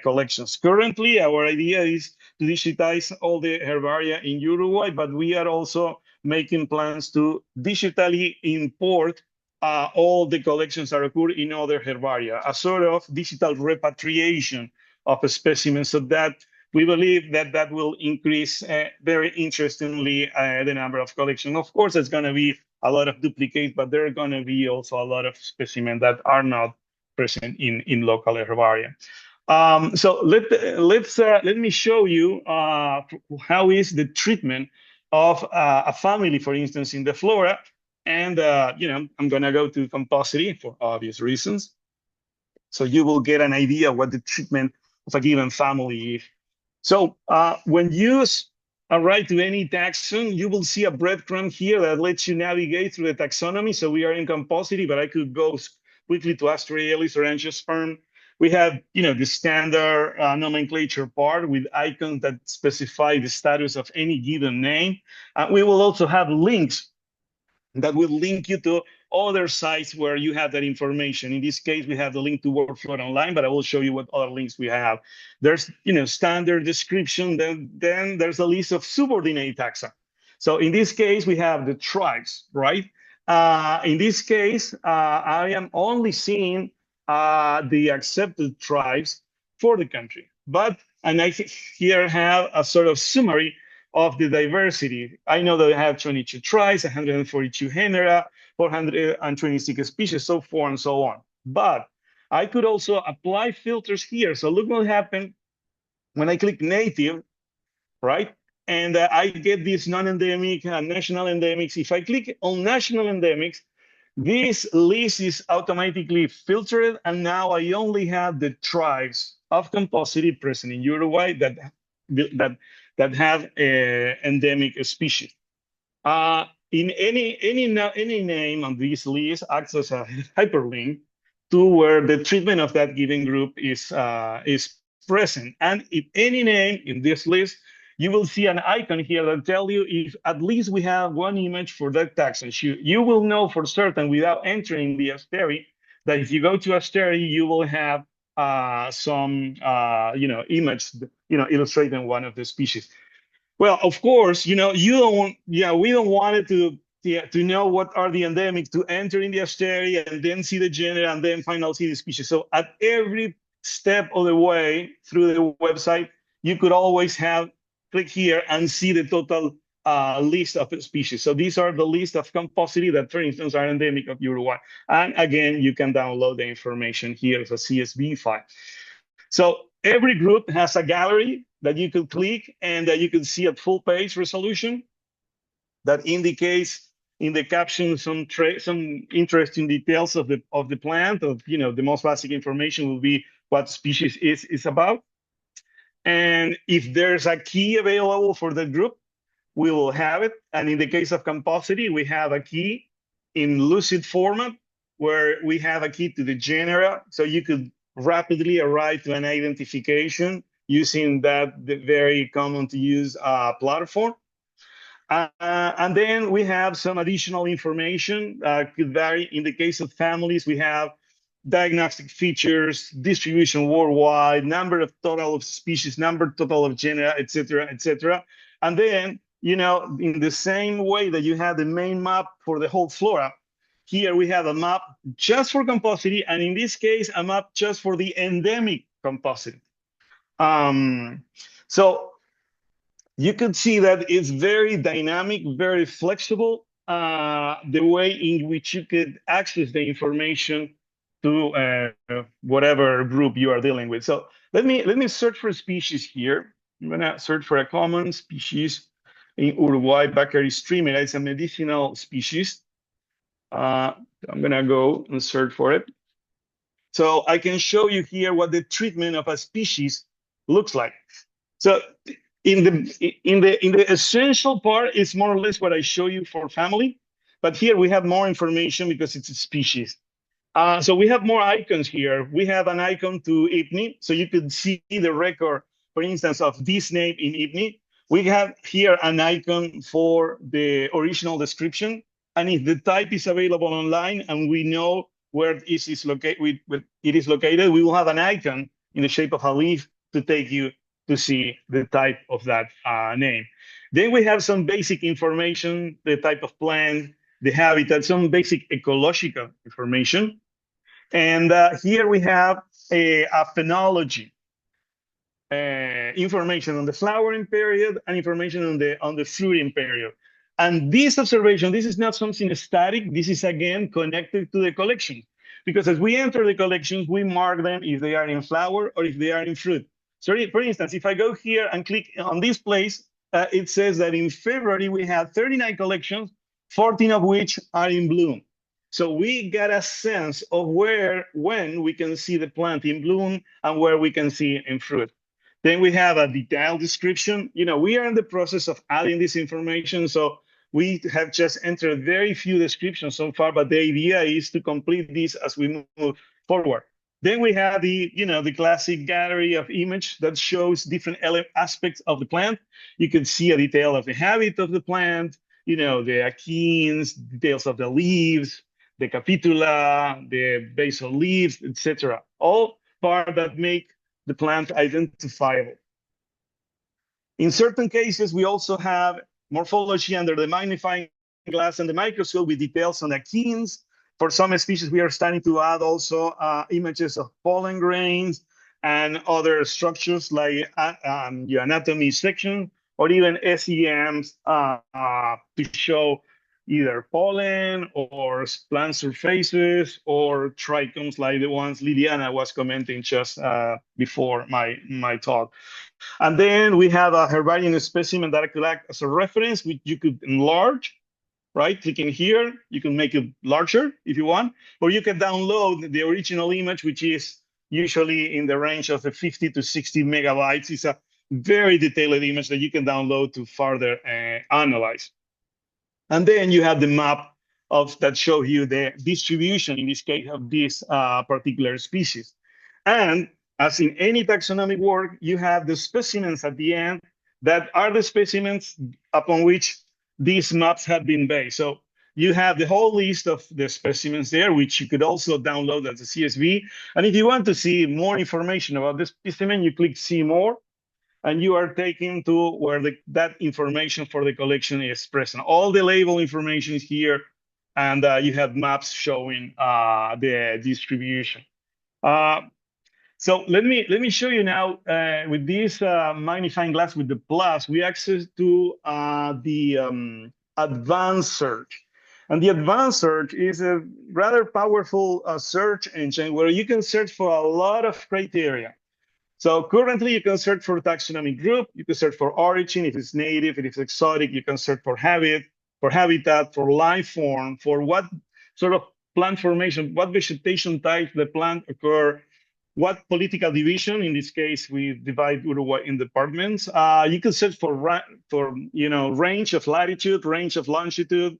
collections. Currently, our idea is to digitize all the herbaria in Uruguay, but we are also making plans to digitally import all the collections that occur in other herbaria, a sort of digital repatriation of a specimen, so that we believe that that will increase very interestingly the number of collections. Of course, there's going to be a lot of duplicates, but there are going to be also a lot of specimens that are not present in local herbaria. So let me show you how is the treatment of a family, for instance, in the Flora. And I'm going to go to composite for obvious reasons. So you will get an idea what the treatment of a given family is. So when you arrive to any taxon, you will see a breadcrumb here that lets you navigate through the taxonomy. So we are in composite, but I could go quickly to Asteraceae or angiosperm. We have, the standard nomenclature part with icons that specify the status of any given name. We will also have links that will link you to other sites where you have that information. In this case, we have the link to Flora Online, but I will show you what other links we have. There's, standard description, then there's a list of subordinate taxa. So in this case, we have the tribes, right? In this case, I am only seeing the accepted tribes for the country. And I here have a sort of summary of the diversity. I know that I have 22 tribes, 142 genera, 426 species, so forth and so on. But I could also apply filters here. So look what happened when I click native, right? And I get this non-endemic, national endemics. If I click on national endemics, this list is automatically filtered, and now I only have the tribes of composite present in Uruguay that have endemic species. In any name on this list acts as a hyperlink to where the treatment of that given group is present. And if any name in this list, you will see an icon here that tell you if at least we have one image for that taxon. You will know for certain without entering the Asteraceae that if you go to Asteraceae, you will have some image, illustrating one of the species. Well, of course, we don't want it to know what are the endemics, to enter in the Asteraceae and then see the genera and then finally see the species. So at every step of the way through the website, you could always click here and see the total list of species. So these are the list of composite that, for instance, are endemic of Uruguay. And again, you can download the information here as a CSV file. So every group has a gallery that you could click and that you can see at full page resolution that indicates in the caption some interesting details of the plant. The most basic information will be what species is about. And if there's a key available for the group, we will have it. And in the case of composite, we have a key in lucid format where we have a key to the genera. So you could rapidly arrive to an identification using the very common to use platform. And then we have some additional information. Could vary. In the case of families, we have diagnostic features, distribution worldwide, number of total of species, number total of genera, et cetera, et cetera. And then, you know, in the same way that you have the main map for the whole flora, here we have a map just for composite, and in this case, a map just for the endemic composite. So you could see that it's very dynamic, very flexible, the way in which you could access the information to whatever group you are dealing with. So let me search for a species here. I'm gonna search for a common species in Uruguay, Baccharis streamer. It's a medicinal species. I'm gonna go and search for it. So I can show you here what the treatment of a species looks like. So in the essential part is more or less what I show you for family, but here we have more information because it's a species. So we have more icons here. We have an icon to IPNI, so you could see the record, for instance, of this name in IPNI. We have here an icon for the original description, and if the type is available online and we know where it is located, we will have an icon in the shape of a leaf to take you to see the type of that name. Then we have some basic information, the type of plant, the habitat, some basic ecological information. And here we have a phenology information on the flowering period and information on the fruiting period. And this observation, this is not something static. This is again connected to the collection, because as we enter the collections, we mark them if they are in flower or if they are in fruit. So for instance, if I go here and click on this place, it says that in February we had 39 collections, 14 of which are in bloom. So we get a sense of when we can see the plant in bloom and where we can see it in fruit. Then we have a detailed description. You know, we are in the process of adding this information, so we have just entered very few descriptions so far, but the idea is to complete this as we move forward. Then we have the classic gallery of image that shows different aspects of the plant. You can see a detail of the habit of the plant, the achenes, details of the leaves, the capitula, the basal leaves, etc. All part that make the plant identifiable. In certain cases, we also have morphology under the magnifying glass and the microscope with details on achenes. For some species, we are starting to add also images of pollen grains and other structures like the anatomy section, or even SEMs to show either pollen or plant surfaces or trichomes like the ones Liliana was commenting just before my talk. And then we have a herbarium specimen that could act as a reference, which you could enlarge, right? Clicking here, you can make it larger if you want, or you can download the original image, which is usually in the range of the 50 to 60 megabytes. It's a very detailed image that you can download to further analyze. And then you have the map that shows you the distribution, in this case, of this particular species. And as in any taxonomic work, you have the specimens at the end that are the specimens upon which these maps have been based. So you have the whole list of the specimens there, which you could also download as a CSV. And if you want to see more information about the specimen, you click See More, and you are taken to where that information for the collection is present. All the label information is here, and you have maps showing the distribution. So let me show you now with this magnifying glass with the plus, we access to the advanced search. And the advanced search is a rather powerful search engine where you can search for a lot of criteria. So currently you can search for taxonomic group, you can search for origin, if it's native, if it's exotic, you can search for habit, for habitat, for life form, for what sort of plant formation, what vegetation type the plant occur, what political division. In this case, we divide Uruguay in departments. You can search for range of latitude, range of longitude.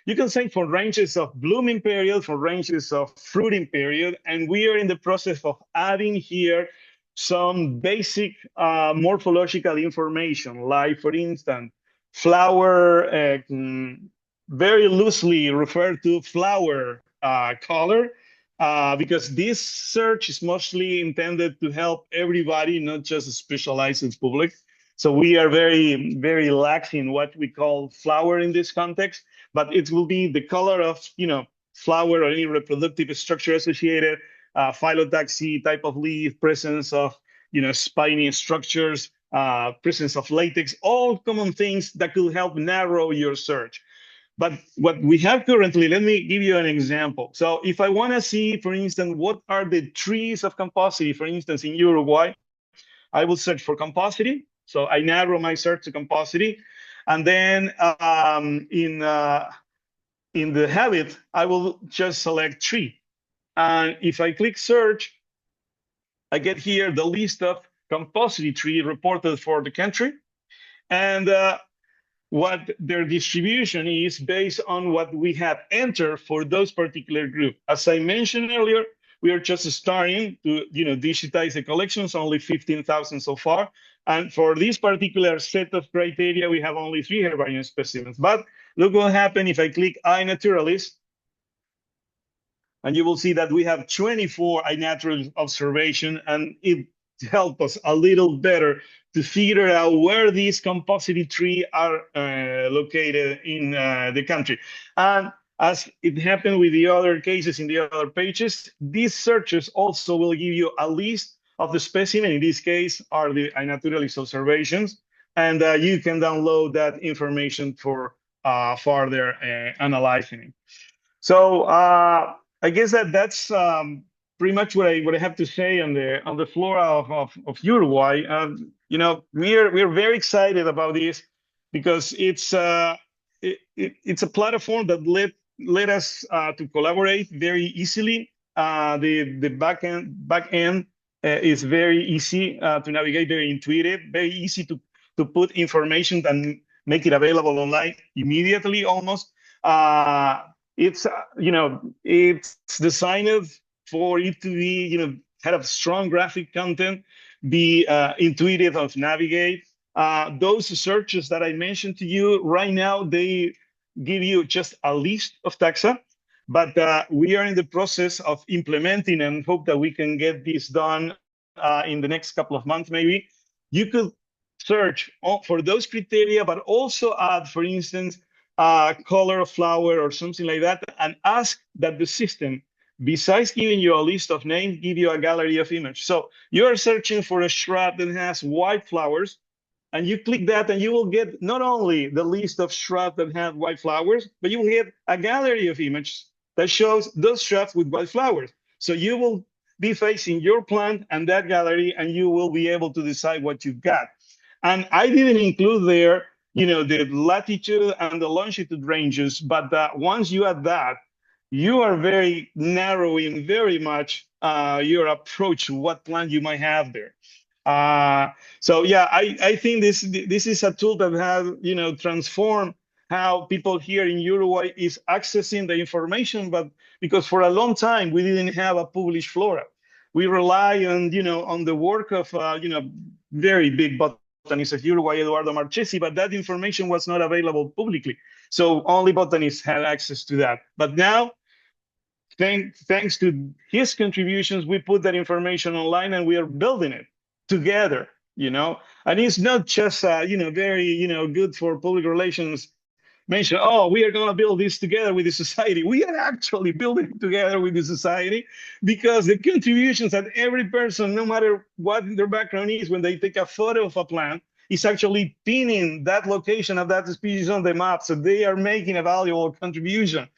You can search for ranges of blooming period, for ranges of fruiting period, and we are in the process of adding here some basic morphological information, like, for instance, flower, very loosely referred to flower color, because this search is mostly intended to help everybody, not just a specialized public. So we are very, very lax in what we call flower in this context, but it will be the color of, flower or any reproductive structure associated, phyllotaxy, type of leaf, presence of, spiny structures, presence of latex, all common things that could help narrow your search. But what we have currently, let me give you an example. So if I want to see, for instance, what are the trees of composite, for instance, in Uruguay, I will search for composite. So I narrow my search to composite. And then in the habit, I will just select tree. And if I click search, I get here the list of composite tree reported for the country. And what their distribution is based on what we have entered for those particular group. As I mentioned earlier, we are just starting to digitize the collections, only 15,000 so far. And for this particular set of criteria, we have only 3 herbarium specimens. But look what happened if I click iNaturalist, and you will see that we have 24 iNaturalist observation, and it helps us a little better to figure out where these composite trees are located in the country. And as it happened with the other cases in the other pages, these searches also will give you a list of the specimen. In this case, are the iNaturalist observations. And you can download that information for further analyzing it. So I guess that's pretty much what I have to say on the flora of Uruguay. We're very excited about this because it's a platform that let us to collaborate very easily. The back end is very easy to navigate, very intuitive, very easy to put information and make it available online immediately almost. It's designed for it to be have strong graphic content, be intuitive of navigate. Those searches that I mentioned to you right now, they give you just a list of taxa, but we are in the process of implementing and hope that we can get this done in the next couple of months maybe. You could search for those criteria, but also add, for instance, color of flower or something like that, and ask that the system, besides giving you a list of names, give you a gallery of images. So you are searching for a shrub that has white flowers, and you click that, and you will get not only the list of shrubs that have white flowers, but you will get a gallery of images that shows those shrubs with white flowers. So you will be facing your plant and that gallery, and you will be able to decide what you got. And I didn't include there the latitude and the longitude ranges, but once you add that, you are very narrowing very much your approach to what plant you might have there. So yeah, I think this is a tool that has transformed how people here in Uruguay is accessing the information, but because for a long time we didn't have a published flora. We rely on the work of very big botanists of Uruguay, Eduardo Marchesi, but that information was not available publicly. So only botanists had access to that. But now, thanks to his contributions, we put that information online and we are building it together, and it's not just, very, good for public relations mention, oh, we are going to build this together with the society. We are actually building it together with the society because the contributions that every person, no matter what their background is, when they take a photo of a plant, is actually pinning that location of that species on the map. So they are making a valuable contribution.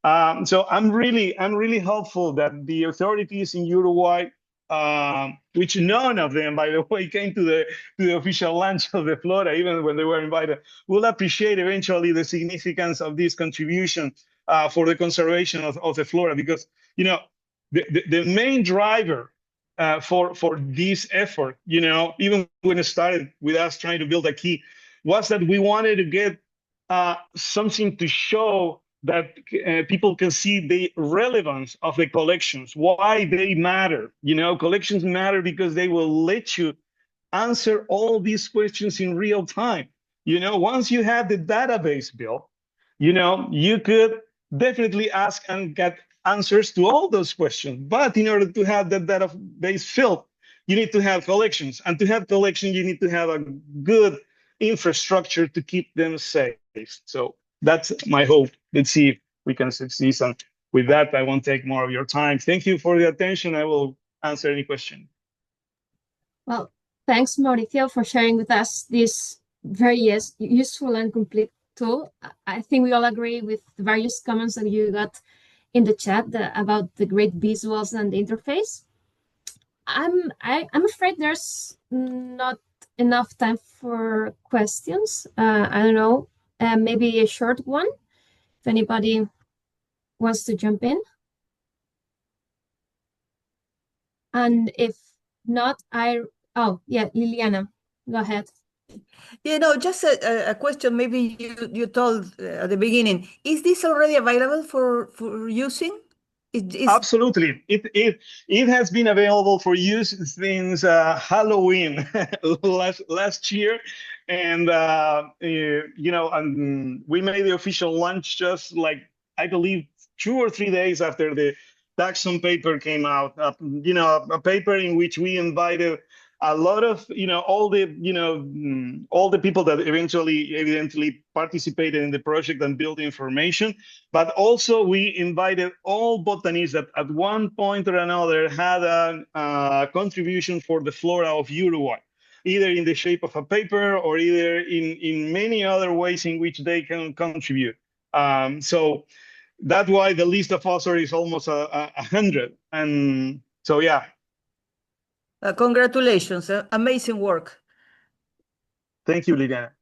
So I'm really hopeful that the authorities in Uruguay, which none of them, by the way, came to the official launch of the Flora, even when they were invited, will appreciate eventually the significance of this contribution for the conservation of the Flora, because the main driver for this effort, even when it started with us trying to build a key, was that we wanted to get something to show that people can see the relevance of the collections, why they matter. Collections matter because they will let you answer all these questions in real time. Once you have the database built, you could definitely ask and get answers to all those questions. But in order to have that database filled, you need to have collections. And to have collections, you need to have a good infrastructure to keep them safe. So that's my hope. Let's see if we can succeed. And with that, I won't take more of your time. Thank you for the attention. I will answer any question. Well, thanks, Mauricio, for sharing with us this very useful and complete tool. I think we all agree with the various comments that you got in the chat about the great visuals and the interface. I'm afraid there's not enough time for questions. I don't know, maybe a short one, if anybody wants to jump in. And if not, oh, yeah, Liliana, go ahead. Just a question. Maybe you told at the beginning. Is this already available for using? Absolutely. It has been available for use since Halloween last year, and we made the official launch just like I believe 2 or 3 days after the taxon paper came out. A paper in which we invited a lot of all the people that evidently participated in the project and built information, but also we invited all botanists that at one point or another had a contribution for the flora of Uruguay, either in the shape of a paper or either in many other ways in which they can contribute. So that's why the list of authors is almost 100. And so, yeah. Congratulations, amazing work. Thank you, Liliana.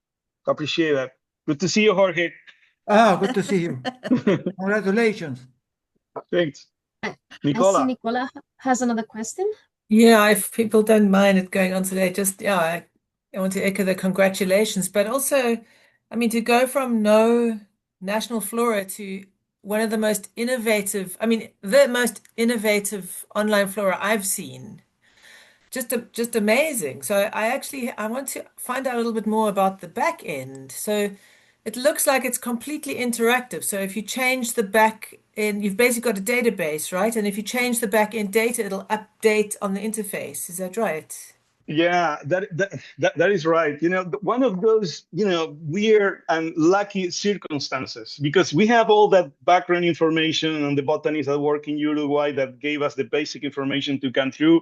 Appreciate that. Good to see you, Jorge. Good to see you. Congratulations. Thanks. Nicola. I see Nicola has another question. Yeah, if people don't mind it going on today, I want to echo the congratulations, but also, I mean, to go from no national flora to one of the most innovative, the most innovative online flora I've seen. Just amazing. So I want to find out a little bit more about the back end. So it looks like it's completely interactive. So if you change the back end, you've basically got a database, right? And if you change the back end data, it'll update on the interface. Is that right? Yeah, that is right. One of those, weird and lucky circumstances, because we have all that background information on the botanists that work in Uruguay that gave us the basic information to come through.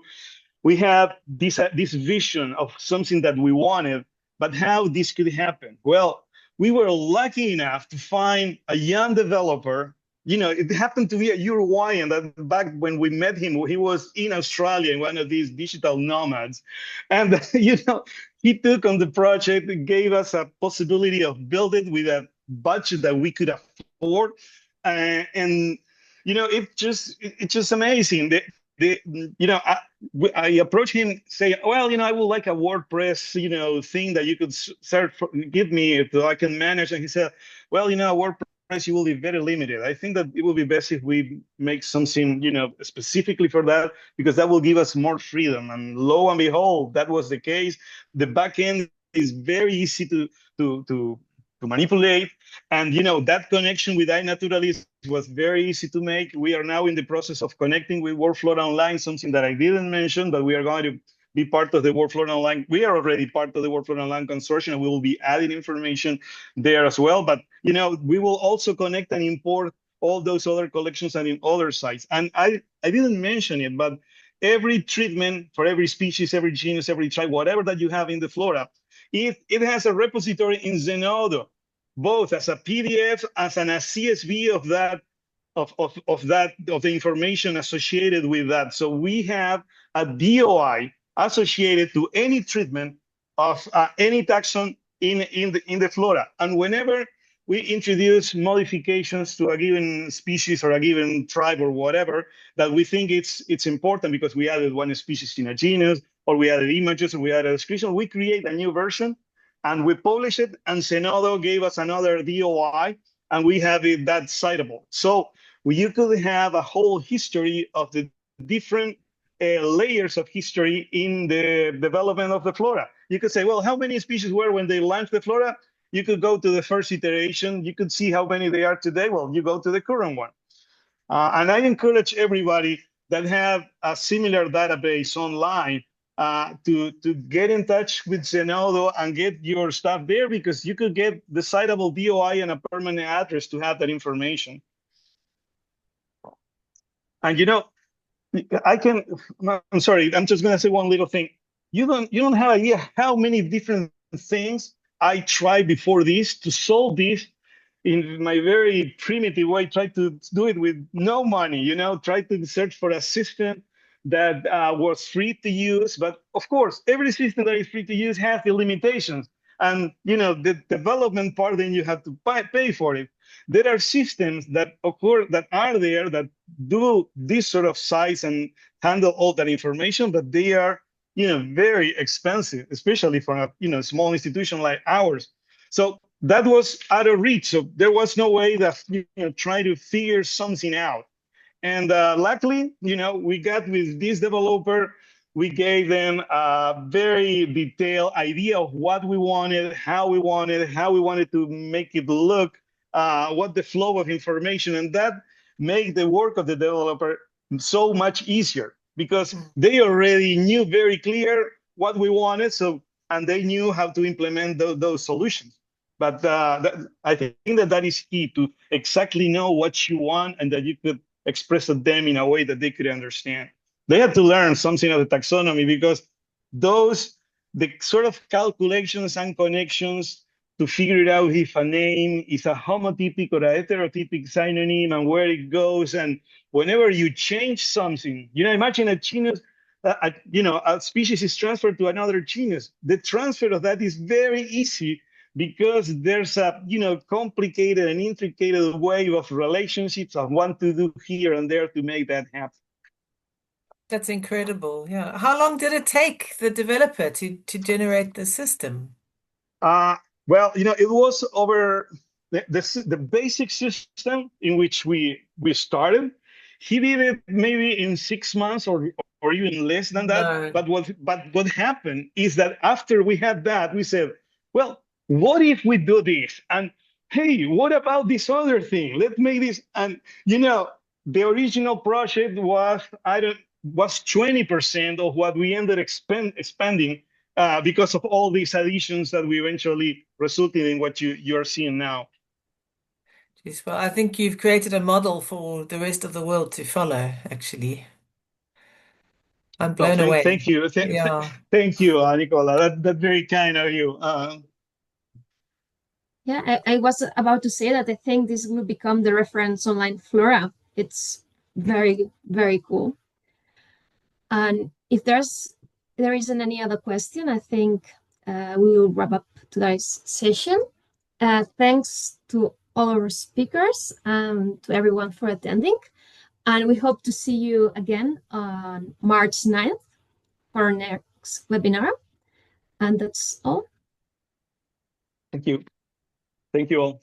We have this vision of something that we wanted, but how this could happen? Well, we were lucky enough to find a young developer. It happened to be a Uruguayan that back when we met him, he was in Australia in one of these digital nomads. And, he took on the project, gave us a possibility of building with a budget that we could afford. It's just amazing. I approached him, say, well, I would like a WordPress, thing that you could give me so I can manage. And he said, well, WordPress, you will be very limited. I think that it will be best if we make something, specifically for that, because that will give us more freedom. And lo and behold, that was the case. The backend is very easy to manipulate. And, that connection with iNaturalist was very easy to make. We are now in the process of connecting with WorldFlora Online, something that I didn't mention, but we are going to be part of the WorldFlora Online. We are already part of the WorldFlora Online consortium, and we will be adding information there as well. But, we will also connect and import all those other collections and in other sites. And I didn't mention it, but every treatment for every species, every genus, every tribe, whatever that you have in the flora, it has a repository in Zenodo, both as a PDF, as a CSV of that, of the information associated with that. So we have a DOI associated to any treatment of any taxon in the flora. And whenever we introduce modifications to a given species or a given tribe or whatever, that we think it's important because we added one species in a genus, or we added images, or we added a description, we create a new version and we publish it, and Zenodo gave us another DOI, and we have it that citable. So you could have a whole history of the different layers of history in the development of the flora. You could say, well, how many species were when they launched the flora? You could go to the first iteration. You could see how many they are today. Well, you go to the current one. And I encourage everybody that have a similar database online to get in touch with Zenodo and get your stuff there, because you could get the citable DOI and a permanent address to have that information. And I'm sorry, I'm just gonna say one little thing. You don't have idea how many different things I tried before this to solve this in my very primitive way. Try to do it with no money, try to search for a system that was free to use. But of course, every system that is free to use has the limitations. And the development part, then you have to pay for it. There are systems that are there that do this sort of size and handle all that information, but they are very expensive, especially for a small institution like ours. So that was out of reach. So there was no way that try to figure something out. And luckily, we got with this developer, we gave them a very detailed idea of what we wanted, how we wanted to make it look, what the flow of information, and that made the work of the developer so much easier, because they already knew very clear what we wanted, and they knew how to implement those solutions. But I think that is key, to exactly know what you want and that you could express to them in a way that they could understand. They had to learn something of the taxonomy, because the sort of calculations and connections to figure out if a name is a homotypic or a heterotypic synonym and where it goes. And whenever you change something, imagine a genus, a species is transferred to another genus. The transfer of that is very easy, because there's a complicated and intricate way of relationships of what to do here and there to make that happen. That's incredible. Yeah. How long did it take the developer to generate the system? Well, it was over the basic system in which we started. He did it maybe in 6 months or even less than that. No. But what happened is that after we had that, we said, well, what if we do this? And hey, what about this other thing? Let's make this. And the original project was 20% of what we ended expanding because of all these additions that we eventually resulted in what you're seeing now. Jeez, well, I think you've created a model for the rest of the world to follow, actually. I'm blown away. Thank you. Yeah. Thank you, Nicola. That's very kind of you. Yeah, I was about to say that I think this will become the reference online Flora. It's very, very cool. And if there isn't any other question, I think we will wrap up today's session. Thanks to all our speakers and to everyone for attending. And we hope to see you again on March 9th for our next webinar. And that's all. Thank you. Thank you all.